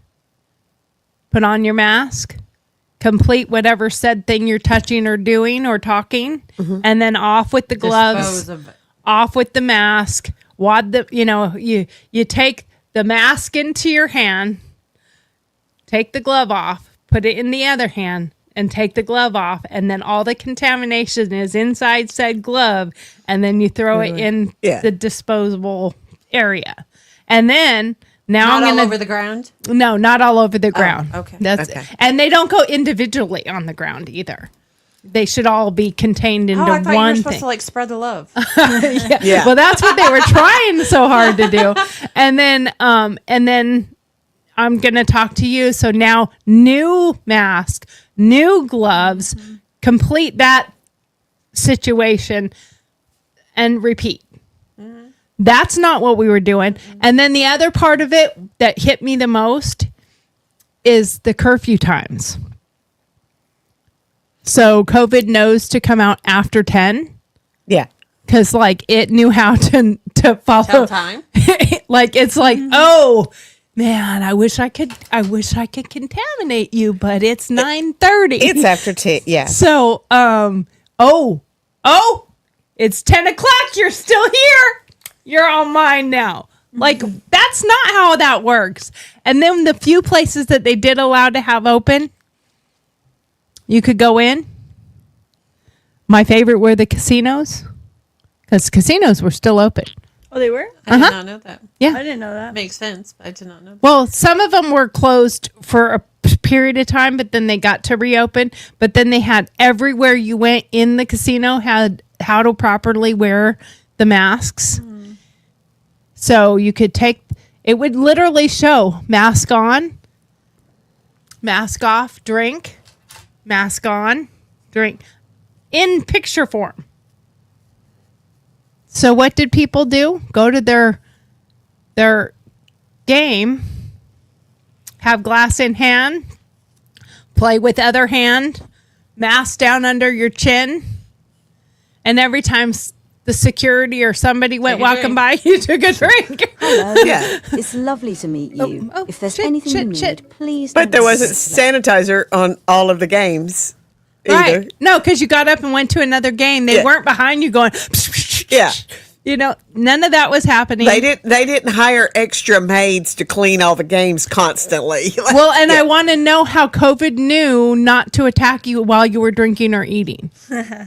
Speaker 5: put on your mask, complete whatever said thing you're touching or doing or talking, and then off with the gloves, off with the mask. You take the mask into your hand, take the glove off, put it in the other hand, and take the glove off, and then all the contamination is inside said glove, and then you throw it in the disposable area. And then now
Speaker 8: Not
Speaker 5: I'm
Speaker 8: all
Speaker 5: gonna
Speaker 8: over the ground.
Speaker 5: no, not all over the ground.
Speaker 8: okay.
Speaker 5: That's
Speaker 6: Okay.
Speaker 5: and they don't go individually on the ground either. They should all be contained into
Speaker 8: Oh, I thought you were
Speaker 5: one
Speaker 8: supposed
Speaker 5: thing.
Speaker 8: to like spread the love.
Speaker 6: Yeah.
Speaker 5: Well, that's what they were trying so hard to do. And then I'm gonna talk to you. So now, new mask, new gloves, complete that situation, and repeat. That's not what we were doing. And then the other part of it that hit me the most is the curfew times. So COVID knows to come out after 10
Speaker 6: Yeah.
Speaker 5: because like it knew how to follow
Speaker 8: Tell time.
Speaker 5: like it's like, oh man, I wish I could contaminate you, but it's 9:30.
Speaker 6: It's after 10. Yeah.
Speaker 5: So it's 10 o'clock, you're still here. You're on mine now. Like, that's not how that works. And then the few places that they did allow to have open, you could go in. My favorite were the casinos, because casinos were still open.
Speaker 7: Oh, they were?
Speaker 8: I did not know that.
Speaker 5: Yeah.
Speaker 7: I didn't know that.
Speaker 8: Makes sense, but I did not know that.
Speaker 5: Well, some of them were closed for a period of time, but then they got to reopen. But then they had everywhere you went in the casino had how to properly wear the masks. So you could it would literally show mask on, mask off, drink, mask on, drink, in picture form. So what did people do? Go to their game, have glass in hand, play with other hand, mask down under your chin, and every time the security or somebody went
Speaker 8: Take a
Speaker 5: walking
Speaker 8: drink.
Speaker 5: by, you took a drink.
Speaker 9: Hello.
Speaker 6: Yeah.
Speaker 9: It's lovely to meet you.
Speaker 5: oh,
Speaker 9: if there's
Speaker 5: shit,
Speaker 9: anything
Speaker 5: shit,
Speaker 9: you need,
Speaker 5: shit.
Speaker 9: please.
Speaker 6: But
Speaker 9: don't
Speaker 6: there wasn't
Speaker 9: hesitate.
Speaker 6: sanitizer on all of the games either.
Speaker 5: Right. No, because you got up and went to another game. They
Speaker 6: Yeah.
Speaker 5: weren't behind you going,
Speaker 6: Yeah.
Speaker 5: you know, none of that was happening.
Speaker 6: They didn't hire extra maids to clean all the games constantly. Like,
Speaker 5: Well, and I want to know how COVID knew not to attack you while you were drinking or eating.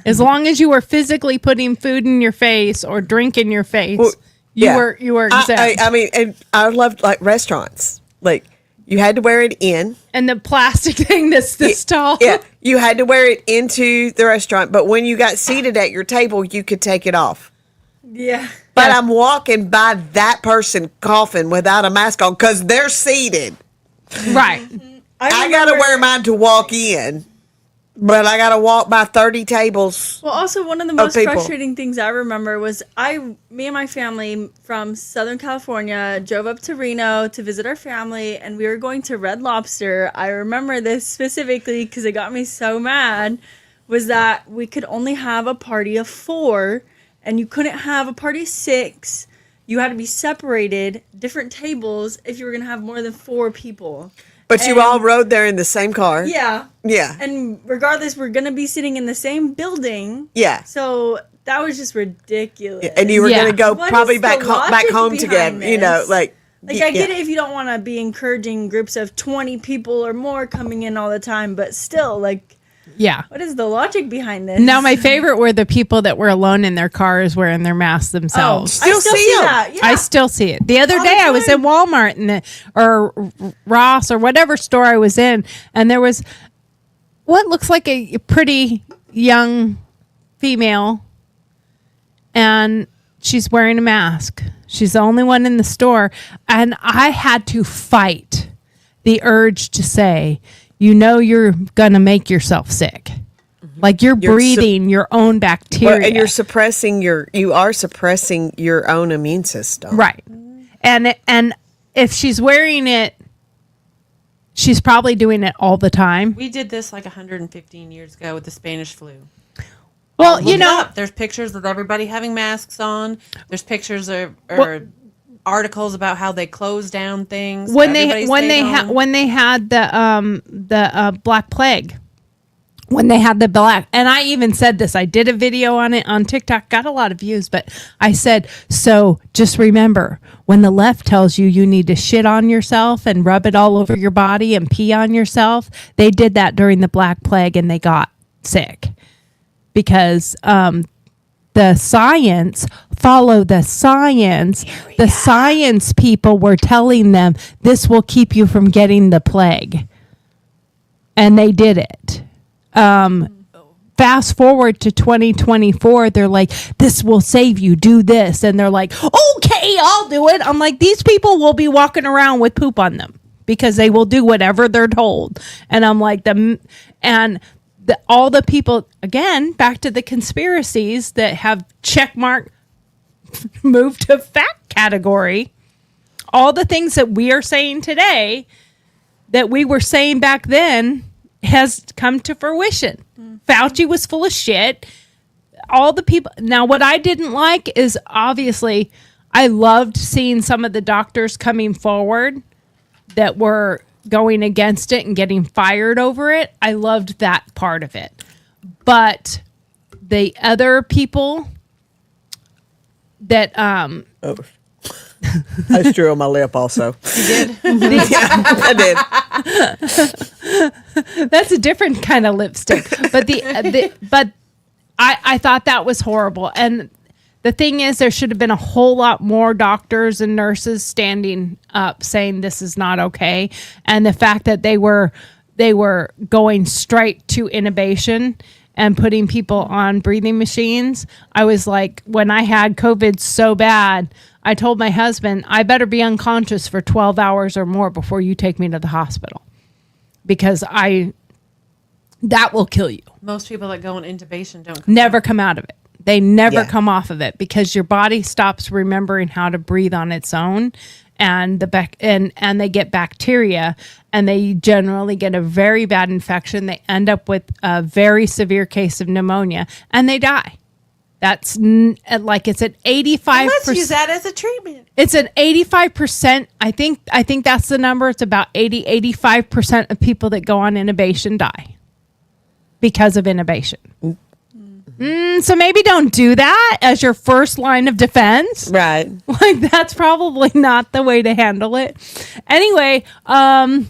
Speaker 5: As long as you were physically putting food in your face or drink in your face,
Speaker 6: Well, yeah.
Speaker 5: you were exempt.
Speaker 6: I mean, and I loved like restaurants. Like you had to wear it in.
Speaker 5: and the plastic thing that's this tall.
Speaker 6: Yeah, you had to wear it into the restaurant, but when you got seated at your table, you could take it off.
Speaker 7: Yeah.
Speaker 6: But I'm walking by that person coughing without a mask on because they're seated.
Speaker 5: Right.
Speaker 6: I got to wear mine to walk in, but I got to walk by 30 tables.
Speaker 7: Well, also one of the most
Speaker 6: people.
Speaker 7: frustrating things I remember was me and my family from Southern California drove up to Reno to visit our family, and we were going to Red Lobster. I remember this specifically because it got me so mad. Was that we could only have a party of 4, and you couldn't have a party of 6. You had to be separated, different tables, if you were gonna have more than 4 people.
Speaker 6: But you all rode there in the same car.
Speaker 7: Yeah.
Speaker 6: Yeah.
Speaker 7: And regardless, we're gonna be sitting in the same building.
Speaker 6: Yeah.
Speaker 7: So that was just ridiculous.
Speaker 6: And you were
Speaker 5: Yeah.
Speaker 6: going to go
Speaker 7: What
Speaker 6: probably
Speaker 7: is the
Speaker 6: back
Speaker 7: logic
Speaker 6: home
Speaker 7: behind
Speaker 6: together. You know,
Speaker 7: this?
Speaker 6: like
Speaker 7: I get it if you don't want to be encouraging groups of 20 people or more coming in all the time, but still, like,
Speaker 5: Yeah.
Speaker 7: what is the logic behind this?
Speaker 5: Now, my favorite were the people that were alone in their cars wearing their masks themselves.
Speaker 7: I still see
Speaker 6: 'em.
Speaker 7: that. Yeah.
Speaker 5: I still see it. The other
Speaker 7: All
Speaker 5: day
Speaker 7: the
Speaker 5: I was in
Speaker 7: time.
Speaker 5: Walmart or Ross or whatever store I was in, and there was what looks like a pretty young female, and she's wearing a mask. She's the only one in the store, and I had to fight the urge to say, you know, you're gonna make yourself sick. Like you're breathing your own bacteria.
Speaker 6: Well, and you are suppressing your own immune system.
Speaker 5: Right. And if she's wearing it, she's probably doing it all the time.
Speaker 8: We did this like 115 years ago with the Spanish flu.
Speaker 5: Well,
Speaker 8: Look
Speaker 5: you
Speaker 8: it
Speaker 5: know,
Speaker 8: up. There's pictures of everybody having masks on. There's pictures or articles about how they closed down things.
Speaker 5: when
Speaker 8: Everybody
Speaker 5: they
Speaker 8: stayed home.
Speaker 5: when they had the Black Plague, when they had the black, and I even said this, I did a video on it on TikTok, got a lot of views, but I said, so just remember, when the left tells you you need to shit on yourself and rub it all over your body and pee on yourself, they did that during the Black Plague and they got sick because the science, follow the science. The science people were telling them this will keep you from getting the plague. And they did it. Fast forward to 2024, they're like, this will save you, do this. And they're like, okay, I'll do it. I'm like, these people will be walking around with poop on them because they will do whatever they're told. And I'm like, all the people, again, back to the conspiracies that have checkmark moved to fact category, all the things that we are saying today that we were saying back then has come to fruition. Fauci was full of shit. All the people. Now, what I didn't like is obviously I loved seeing some of the doctors coming forward that were going against it and getting fired over it. I loved that part of it. But the other people that
Speaker 6: Oh. I just drew on my lip also.
Speaker 5: you did,
Speaker 6: I did.
Speaker 5: that's a different kind of lipstick. But I thought that was horrible. And the thing is, there should have been a whole lot more doctors and nurses standing up saying this is not okay. And the fact that they were going straight to intubation and putting people on breathing machines. I was like, when I had COVID so bad, I told my husband, I better be unconscious for 12 hours or more before you take me to the hospital because that will kill you.
Speaker 8: Most people that go on intubation don't
Speaker 5: Never come out of it. They never
Speaker 6: Yeah.
Speaker 5: come off of it because your body stops remembering how to breathe on its own, and and they get bacteria, and they generally get a very bad infection. They end up with a very severe case of pneumonia, and they die. That's like it's an 85%.
Speaker 8: Let's use that as a treatment.
Speaker 5: It's an 85%. I think that's the number. It's about 85% of people that go on intubation die because of intubation. So maybe don't do that as your first line of defense.
Speaker 6: Right.
Speaker 5: Like that's probably not the way to handle it. Anyway, I'm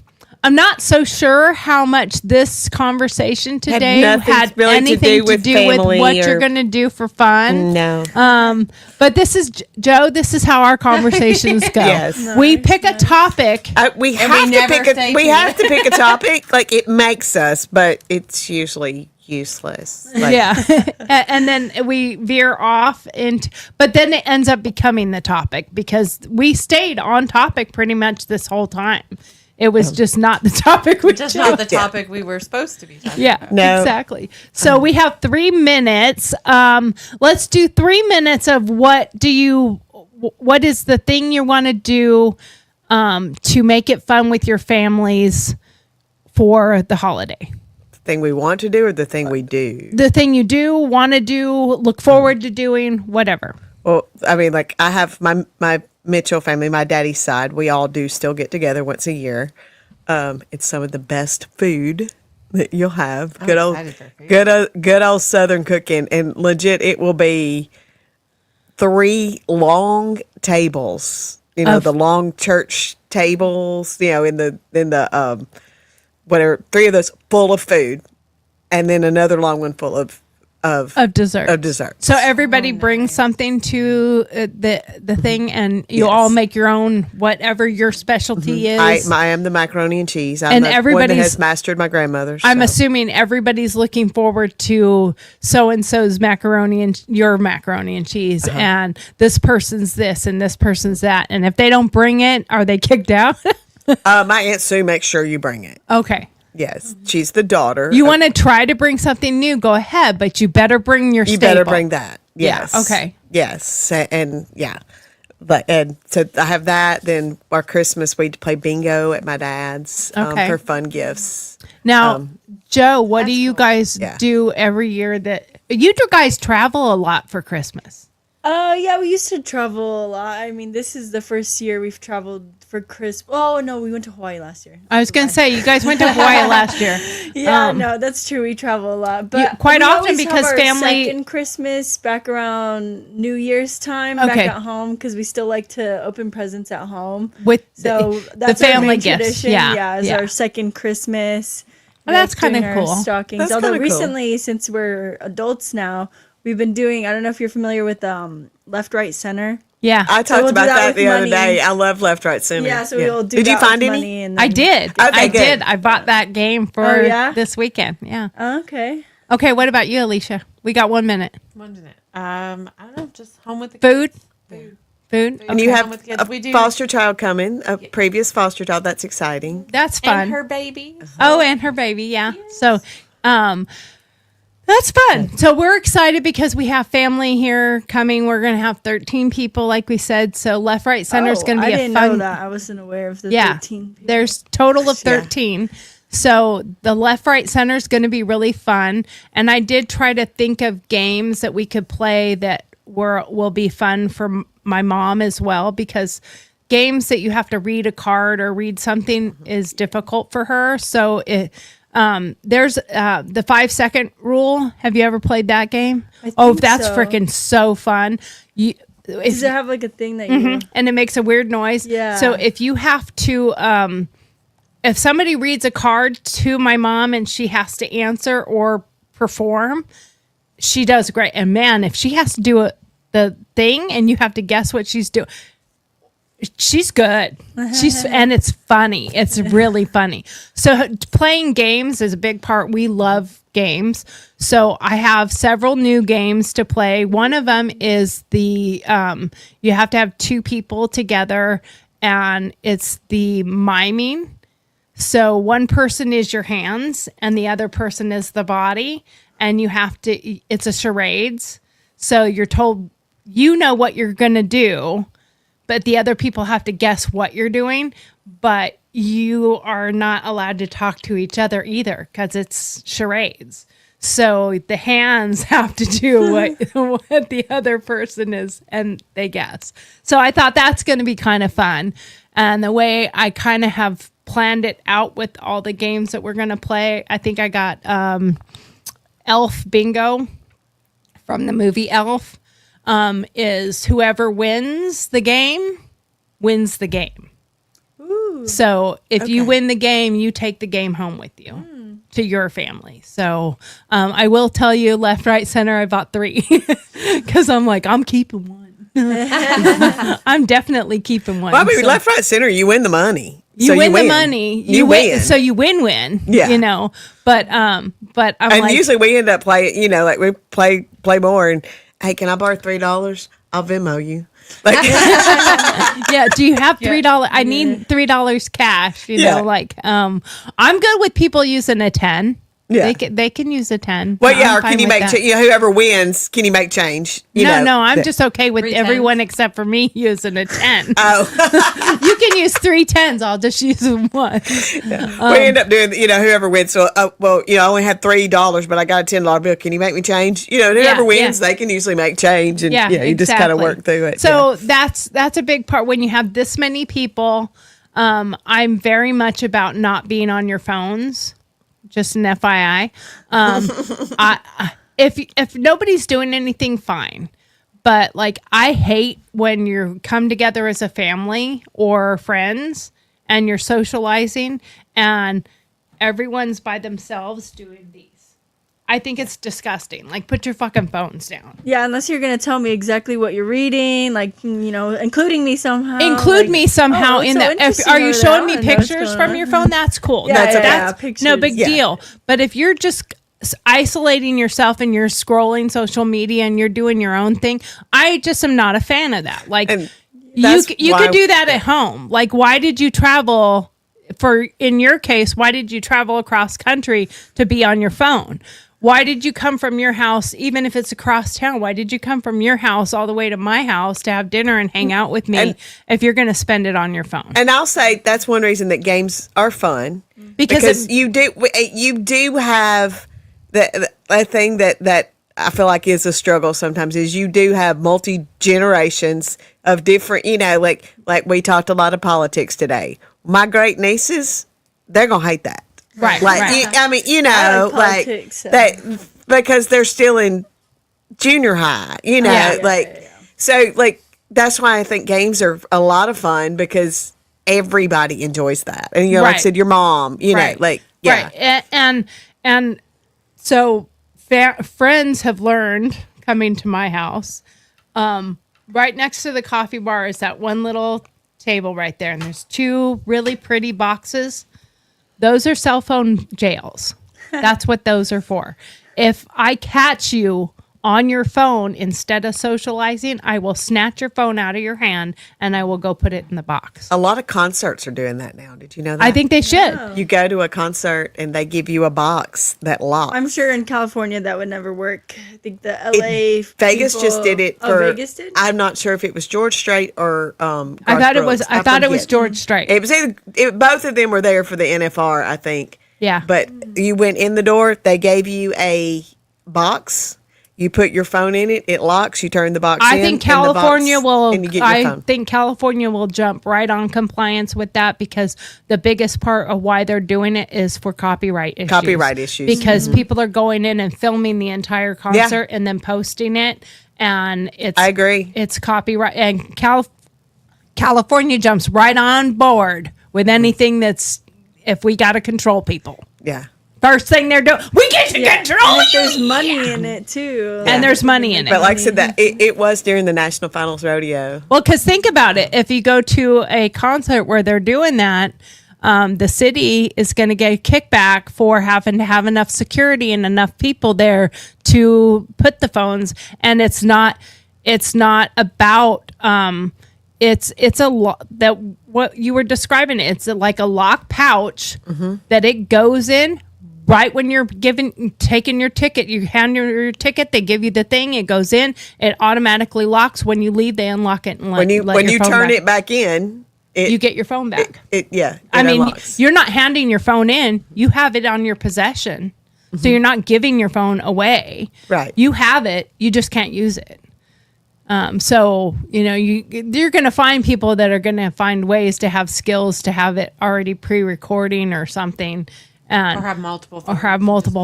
Speaker 5: not so sure how much this conversation today had
Speaker 6: really
Speaker 5: anything to do with
Speaker 6: family
Speaker 5: what
Speaker 6: or-
Speaker 5: you're going to do for fun.
Speaker 6: No.
Speaker 5: But this is Joe. This is how our conversations go.
Speaker 6: Yes.
Speaker 5: We pick a topic.
Speaker 6: We have to pick a topic. Like it makes us, but it's usually useless. Like,
Speaker 5: Yeah. And then we veer off but then it ends up becoming the topic because we stayed on topic pretty much this whole time. It was just not the topic.
Speaker 8: Just not the topic we were supposed to be talking
Speaker 5: Yeah,
Speaker 8: about.
Speaker 6: No.
Speaker 5: exactly. So we have 3 minutes. Let's do 3 minutes of what is the thing you want to do to make it fun with your families for the holiday?
Speaker 6: thing we want to do or the thing we do?
Speaker 5: The thing you do, want to do, look forward to doing, whatever.
Speaker 6: Well, I mean, like I have my Mitchell family, my daddy's side. We all do still get together once a year. It's some of the best food that you'll have. Good old, good old Southern cooking, and legit, it will be 3 long tables. You know, the long church tables. You know, in the whatever, 3 of those full of food, and then another long one full of
Speaker 5: dessert.
Speaker 6: Of dessert.
Speaker 5: So everybody brings something to the thing, and you all make your own whatever your specialty is.
Speaker 6: I am the macaroni and cheese. I'm
Speaker 5: And
Speaker 6: the one that
Speaker 5: everybody's-
Speaker 6: has mastered my grandmother's.
Speaker 5: I'm
Speaker 6: so.
Speaker 5: assuming everybody's looking forward to so and so's macaroni and your macaroni and cheese, and this person's this and this person's that. And if they don't bring it, are they kicked out?
Speaker 6: My Aunt Sue makes sure you bring it.
Speaker 5: Okay.
Speaker 6: Yes, she's the daughter.
Speaker 5: You want to try to bring something new? Go ahead, but you better bring your.
Speaker 6: You
Speaker 5: staple.
Speaker 6: better bring that.
Speaker 5: Yeah,
Speaker 6: Yes.
Speaker 5: okay.
Speaker 6: Yes, and yeah, and so I have that. Then our Christmas we play bingo at my dad's
Speaker 5: Okay.
Speaker 6: for fun gifts.
Speaker 5: Now, Joe, what do you guys
Speaker 6: Yeah.
Speaker 5: do every year? That you guys travel a lot for Christmas.
Speaker 7: Yeah, we used to travel a lot. I mean, this is the first year we've traveled for Christmas. Oh no, we went to Hawaii last year.
Speaker 5: I was going to say, you guys went to Hawaii last year.
Speaker 7: Yeah, no, that's true. We travel a lot, but
Speaker 5: quite
Speaker 7: we
Speaker 5: often
Speaker 7: always
Speaker 5: because
Speaker 7: have our
Speaker 5: family-
Speaker 7: second Christmas back around New Year's time,
Speaker 5: Okay.
Speaker 7: back at home, because we still like to open presents at home.
Speaker 5: With
Speaker 7: So
Speaker 5: the
Speaker 7: that's our
Speaker 5: family
Speaker 7: main
Speaker 5: gifts.
Speaker 7: tradition.
Speaker 5: Yeah,
Speaker 7: is
Speaker 5: yeah.
Speaker 7: our second Christmas.
Speaker 5: Well, that's
Speaker 7: doing
Speaker 5: kinda
Speaker 7: our
Speaker 5: cool.
Speaker 7: Stockings.
Speaker 6: That's
Speaker 7: Although
Speaker 6: kinda cool.
Speaker 7: recently, since we're adults now, we've been doing. I don't know if you're familiar with left, right, center.
Speaker 5: Yeah.
Speaker 6: I talked
Speaker 7: we'll do
Speaker 6: about
Speaker 7: that
Speaker 6: that
Speaker 7: with
Speaker 6: the other
Speaker 7: money.
Speaker 6: day. I love left, right, center.
Speaker 7: Yeah, so we'll do.
Speaker 6: Did you
Speaker 7: that with
Speaker 6: find any?
Speaker 7: money and
Speaker 5: I
Speaker 7: then-
Speaker 5: did.
Speaker 6: Okay,
Speaker 5: I
Speaker 6: good.
Speaker 5: did. I bought that game for
Speaker 7: Oh, yeah?
Speaker 5: this weekend. Yeah.
Speaker 7: Okay.
Speaker 5: Okay, what about you, Alicia? We got 1 minute.
Speaker 8: 1 minute. I don't know, just home with the
Speaker 5: Food?
Speaker 8: kids.
Speaker 5: Food?
Speaker 6: And you
Speaker 8: Okay.
Speaker 6: have
Speaker 8: With kids,
Speaker 6: a
Speaker 8: we do-
Speaker 6: foster child coming, a previous foster child. That's exciting.
Speaker 5: That's fun.
Speaker 8: And her baby.
Speaker 5: Oh, and her baby, yeah. So, that's fun. So we're excited because we have family here coming. We're going to have 13 people, like we said. So left, right, center is going to be
Speaker 7: I
Speaker 5: a
Speaker 7: didn't
Speaker 5: fun.
Speaker 7: know that. I wasn't aware of the
Speaker 5: Yeah,
Speaker 7: 13 people.
Speaker 5: there's total of
Speaker 6: Yeah.
Speaker 5: 13. So the left, right, center is going to be really fun. And I did try to think of games that we could play that will be fun for my mom as well, because games that you have to read a card or read something is difficult for her. So there's the 5-second rule. Have you ever played that game? Oh,
Speaker 7: think
Speaker 5: that's
Speaker 7: so.
Speaker 5: freaking so fun.
Speaker 7: Does it have like a thing that you?
Speaker 5: And it makes a weird noise.
Speaker 7: Yeah.
Speaker 5: So if you have to, if somebody reads a card to my mom and she has to answer or perform, she does great. And man, if she has to do the thing and you have to guess what she's doing, she's good. And it's funny. It's really funny. So playing games is a big part. We love games. So I have several new games to play. One of them is the you have to have 2 people together, and it's the miming. So one person is your hands and the other person is the body, and you have to, it's a charades. So you're told, you know what you're going to do, but the other people have to guess what you're doing, but you are not allowed to talk to each other either because it's charades. So the hands have to do what the other person is, and they guess. So I thought that's going to be kind of fun. And the way I kind of have planned it out with all the games that we're going to play, I think I got Elf Bingo from the movie Elf. Is whoever wins the game wins the game. Ooh, so if you win the game, you take the game home with you to your family. So I will tell you, left, right, center, I bought 3 because I'm like, I'm keeping one. I'm definitely keeping one.
Speaker 6: Well, I mean,
Speaker 5: So
Speaker 6: left, right, center, you win the money.
Speaker 5: you
Speaker 6: So
Speaker 5: win the money.
Speaker 6: You win.
Speaker 5: So you win.
Speaker 6: Yeah.
Speaker 5: You know, but I'm
Speaker 6: And
Speaker 5: like,
Speaker 6: usually we end up playing, like we play more and, hey, can I borrow $3? I'll Venmo you. Like,
Speaker 5: yeah, do you have $3? I need $3 cash,
Speaker 6: Yeah.
Speaker 5: know, like I'm good with people using a 10.
Speaker 6: Yeah.
Speaker 5: They can use a 10.
Speaker 6: well,
Speaker 5: I'm
Speaker 6: yeah, or
Speaker 5: fine
Speaker 6: can you
Speaker 5: with
Speaker 6: make,
Speaker 5: that.
Speaker 6: whoever wins, can you make change?
Speaker 5: No, I'm
Speaker 6: that-
Speaker 5: just okay with
Speaker 10: 3
Speaker 5: everyone except for me using a 10.
Speaker 6: Oh,
Speaker 5: You can use 3 10s. I'll just use one.
Speaker 6: we end up doing, whoever wins. So, I only had $3, but I got a $10 bill. Can you make me change? Whoever
Speaker 5: Yeah,
Speaker 6: wins,
Speaker 5: yeah.
Speaker 6: they can usually make change. And,
Speaker 5: Yeah,
Speaker 6: you just kind of
Speaker 5: exactly.
Speaker 6: work through it.
Speaker 5: So that's a big part when you have this many people. I'm very much about not being on your phones. Just an FYI. If nobody's doing anything, fine. But like, I hate when you come together as a family or friends and you're socializing and everyone's by themselves doing these. I think it's disgusting. Like, put your fucking phones down.
Speaker 7: Yeah, unless you're gonna tell me exactly what you're reading, like including me somehow.
Speaker 5: Include
Speaker 7: like,
Speaker 5: me somehow
Speaker 7: oh,
Speaker 5: in
Speaker 7: so
Speaker 5: that.
Speaker 7: interesting
Speaker 5: Are you
Speaker 7: over
Speaker 5: showing
Speaker 7: there.
Speaker 5: me
Speaker 7: I know what's
Speaker 5: pictures
Speaker 7: going
Speaker 5: from
Speaker 7: on.
Speaker 5: your phone? That's cool.
Speaker 7: Yeah,
Speaker 5: That's
Speaker 7: yeah,
Speaker 5: no big
Speaker 7: pictures.
Speaker 5: deal. But if you're just isolating yourself and you're scrolling social media and you're doing your own thing, I just am not a fan of that. Like,
Speaker 6: And
Speaker 5: you
Speaker 6: that's
Speaker 5: you
Speaker 6: why-
Speaker 5: could do that at home. Like, why did you travel? In your case, why did you travel across country to be on your phone? Why did you come from your house, even if it's across town? Why did you come from your house all the way to my house to have dinner and hang out with me
Speaker 6: And-
Speaker 5: if you're going to spend it on your phone?
Speaker 6: And I'll say that's one reason that games are fun
Speaker 5: Because
Speaker 6: you do have the thing that I feel like is a struggle sometimes is you do have multi generations of different, like we talked a lot of politics today. My great nieces, they're gonna hate that,
Speaker 5: Right.
Speaker 6: Like,
Speaker 5: right.
Speaker 6: I mean,
Speaker 7: I like
Speaker 6: like
Speaker 7: politics, so.
Speaker 6: that because they're still in junior high, so like that's why I think games are a lot of fun because everybody enjoys that, and like I
Speaker 5: Right.
Speaker 6: said, your mom,
Speaker 5: Right.
Speaker 6: right.
Speaker 5: And so friends have learned coming to my house. Right next to the coffee bar is that one little table right there, and there's 2 really pretty boxes. Those are cell phone jails. That's what those are for. If I catch you on your phone instead of socializing, I will snatch your phone out of your hand and I will go put it in the box.
Speaker 6: A lot of concerts are doing that now. Did you know that?
Speaker 5: I think they should.
Speaker 6: You go to a concert and they give you a box that locks.
Speaker 7: I'm sure in California that would never work. I think the LA
Speaker 6: Vegas
Speaker 7: people-
Speaker 6: just did it
Speaker 7: Oh,
Speaker 6: for.
Speaker 7: Vegas did?
Speaker 6: I'm not sure if it was George Strait or.
Speaker 5: I thought it was. I thought it was George Strait.
Speaker 6: It was either, both of them were there for the NFR, I think.
Speaker 5: Yeah.
Speaker 6: But you went in the door. They gave you a box. You put your phone in it. It locks. You turn the box in.
Speaker 5: I think
Speaker 6: in the
Speaker 5: California
Speaker 6: box,
Speaker 5: will.
Speaker 6: And you get your
Speaker 5: I
Speaker 6: phone.
Speaker 5: think California will jump right on compliance with that because the biggest part of why they're doing it is for copyright issues.
Speaker 6: Copyright issues.
Speaker 5: Because people are going in and filming the entire concert and then posting it, and it's.
Speaker 6: I agree.
Speaker 5: It's copyright, and California jumps right on board with anything that's if we got to control people.
Speaker 6: Yeah.
Speaker 5: First thing they're doing, we get to control
Speaker 7: And if
Speaker 5: you.
Speaker 7: there's money in it too.
Speaker 5: And there's money in it.
Speaker 6: But like I said, that it was during the National Finals Rodeo.
Speaker 5: Well, because think about it. If you go to a concert where they're doing that, the city is going to get a kickback for having to have enough security and enough people there to put the phones. And it's not about, it's a lot that what you were describing. It's like a lock pouch that it goes in. Right when you're taking your ticket, you hand your ticket, they give you the thing, it goes in, it automatically locks. When you leave, they unlock it and let
Speaker 6: When you
Speaker 5: your phone
Speaker 6: turn
Speaker 5: back.
Speaker 6: it back in,
Speaker 5: You get your phone back.
Speaker 6: it
Speaker 5: I mean,
Speaker 6: unlocks.
Speaker 5: you're not handing your phone in, you have it on your possession. So you're not giving your phone away.
Speaker 6: Right.
Speaker 5: You have it, you just can't use it. So, you're going to find people that are going to find ways to have skills to have it already pre-recording or something.
Speaker 8: Or have multiple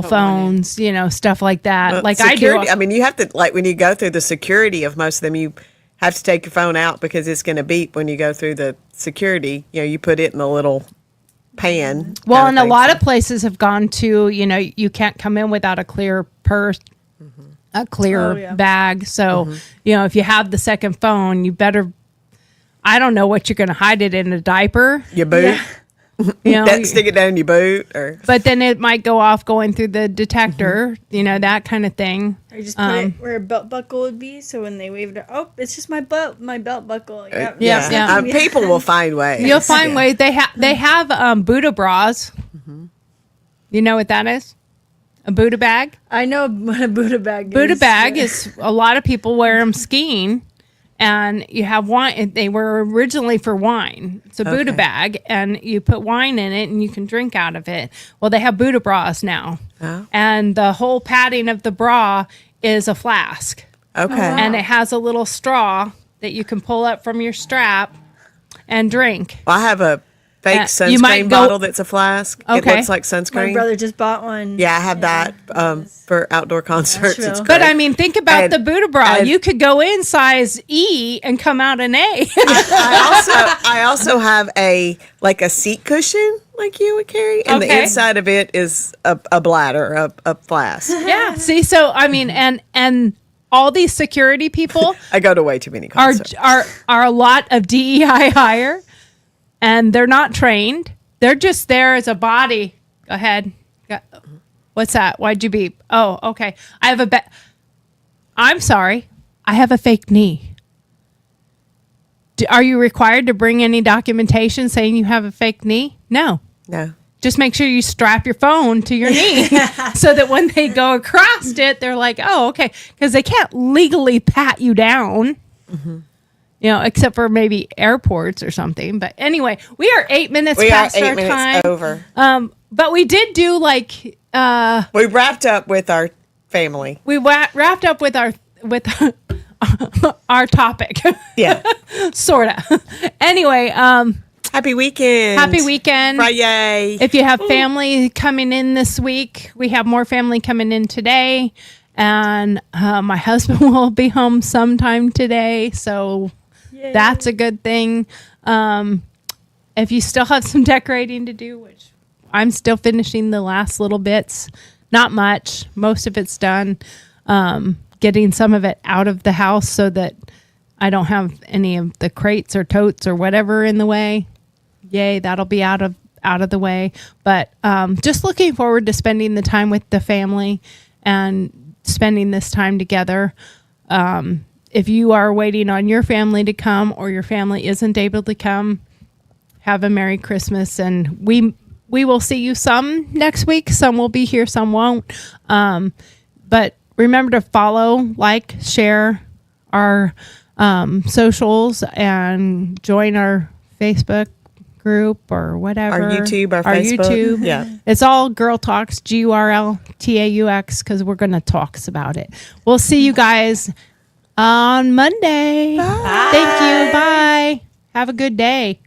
Speaker 8: phones.
Speaker 5: Phones, stuff like that.
Speaker 6: Well,
Speaker 5: like
Speaker 6: security,
Speaker 5: I do.
Speaker 6: mean, you have to, like, when you go through the security of most of them, you have to take your phone out because it's going to beep when you go through the security. You put it in the little pan.
Speaker 5: Well,
Speaker 6: kind
Speaker 5: and a
Speaker 6: thing,
Speaker 5: lot
Speaker 6: so-
Speaker 5: of places have gone to, you can't come in without a clear purse, a clear bag. So, if you have the second phone, you better, I don't know what you're going to hide it in, a diaper.
Speaker 6: your boot. Stick it down your boot, or
Speaker 5: But then it might go off going through the detector, that kind of thing.
Speaker 7: Or you just put it where a belt buckle would be, so when they waved it, it's just my belt buckle. Yep.
Speaker 5: Yeah.
Speaker 6: people will find ways.
Speaker 5: You'll find ways. They have Buddha bras. You know what that is? A Buddha bag?
Speaker 7: I know what a Buddha bag is.
Speaker 5: Buddha bag
Speaker 7: yeah.
Speaker 5: is, a lot of people wear them skiing, and you have wine. They were originally for wine. It's a Buddha
Speaker 6: Okay.
Speaker 5: bag, and you put wine in it, and you can drink out of it. Well, they have Buddha bras now, and the whole padding of the bra is a flask,
Speaker 6: Okay.
Speaker 5: and it has a little straw that you can pull up from your strap and drink.
Speaker 6: Well, I have a fake
Speaker 5: you might
Speaker 6: sunscreen
Speaker 5: go-
Speaker 6: bottle that's a flask. It
Speaker 5: Okay.
Speaker 6: looks like
Speaker 7: My
Speaker 6: sunscreen.
Speaker 7: brother just bought one.
Speaker 6: Yeah, I have that for outdoor concerts. It's
Speaker 7: Nashville.
Speaker 6: great.
Speaker 5: But I mean, think about
Speaker 6: And-
Speaker 5: the Buddha bra.
Speaker 6: and-
Speaker 5: You could go in size E and come out an A.
Speaker 6: I also have a seat cushion like you would carry, and the
Speaker 5: Okay.
Speaker 6: inside of it is a bladder, a flask.
Speaker 5: Yeah. See, so I mean, and all these security people
Speaker 6: I go to way too many
Speaker 5: are
Speaker 6: concerts.
Speaker 5: are a lot of DEI hire, and they're not trained. They're just there as a body. Go ahead. What's that? Why'd you beep? Oh, okay. I have I'm sorry. I have a fake knee. Are you required to bring any documentation saying you have a fake knee? No.
Speaker 6: No.
Speaker 5: Just make sure you strap your phone to your knee so that when they go across it, they're like, oh, okay. Because they can't legally pat you down, except for maybe airports or something. But anyway, we are 8 minutes
Speaker 6: We are
Speaker 5: past
Speaker 6: 8
Speaker 5: our
Speaker 6: minutes
Speaker 5: time.
Speaker 6: over.
Speaker 5: But we did do
Speaker 6: We wrapped up with our family.
Speaker 5: We wrapped up with our topic.
Speaker 6: Yeah.
Speaker 5: Sorta. Anyway,
Speaker 6: Happy weekend.
Speaker 5: happy weekend.
Speaker 6: Friday.
Speaker 5: If you have family coming in this week, we have more family coming in today. And my husband will be home sometime today. So that's a good thing. If you still have some decorating to do, which I'm still finishing the last little bits, not much. Most of it's done. Getting some of it out of the house so that I don't have any of the crates or totes or whatever in the way. Yay, that'll be out of the way. But just looking forward to spending the time with the family and spending this time together. If you are waiting on your family to come or your family isn't able to come, have a Merry Christmas. And we will see you some next week. Some will be here, some won't. But remember to follow, like, share our socials and join our Facebook group or whatever.
Speaker 6: Our YouTube, our Facebook.
Speaker 5: YouTube.
Speaker 6: Yeah.
Speaker 5: It's all Girl Talks, GURLTAUX, because we're going to talk about it. We'll see you guys on Monday. Bye. Thank you. Bye. Have a good day.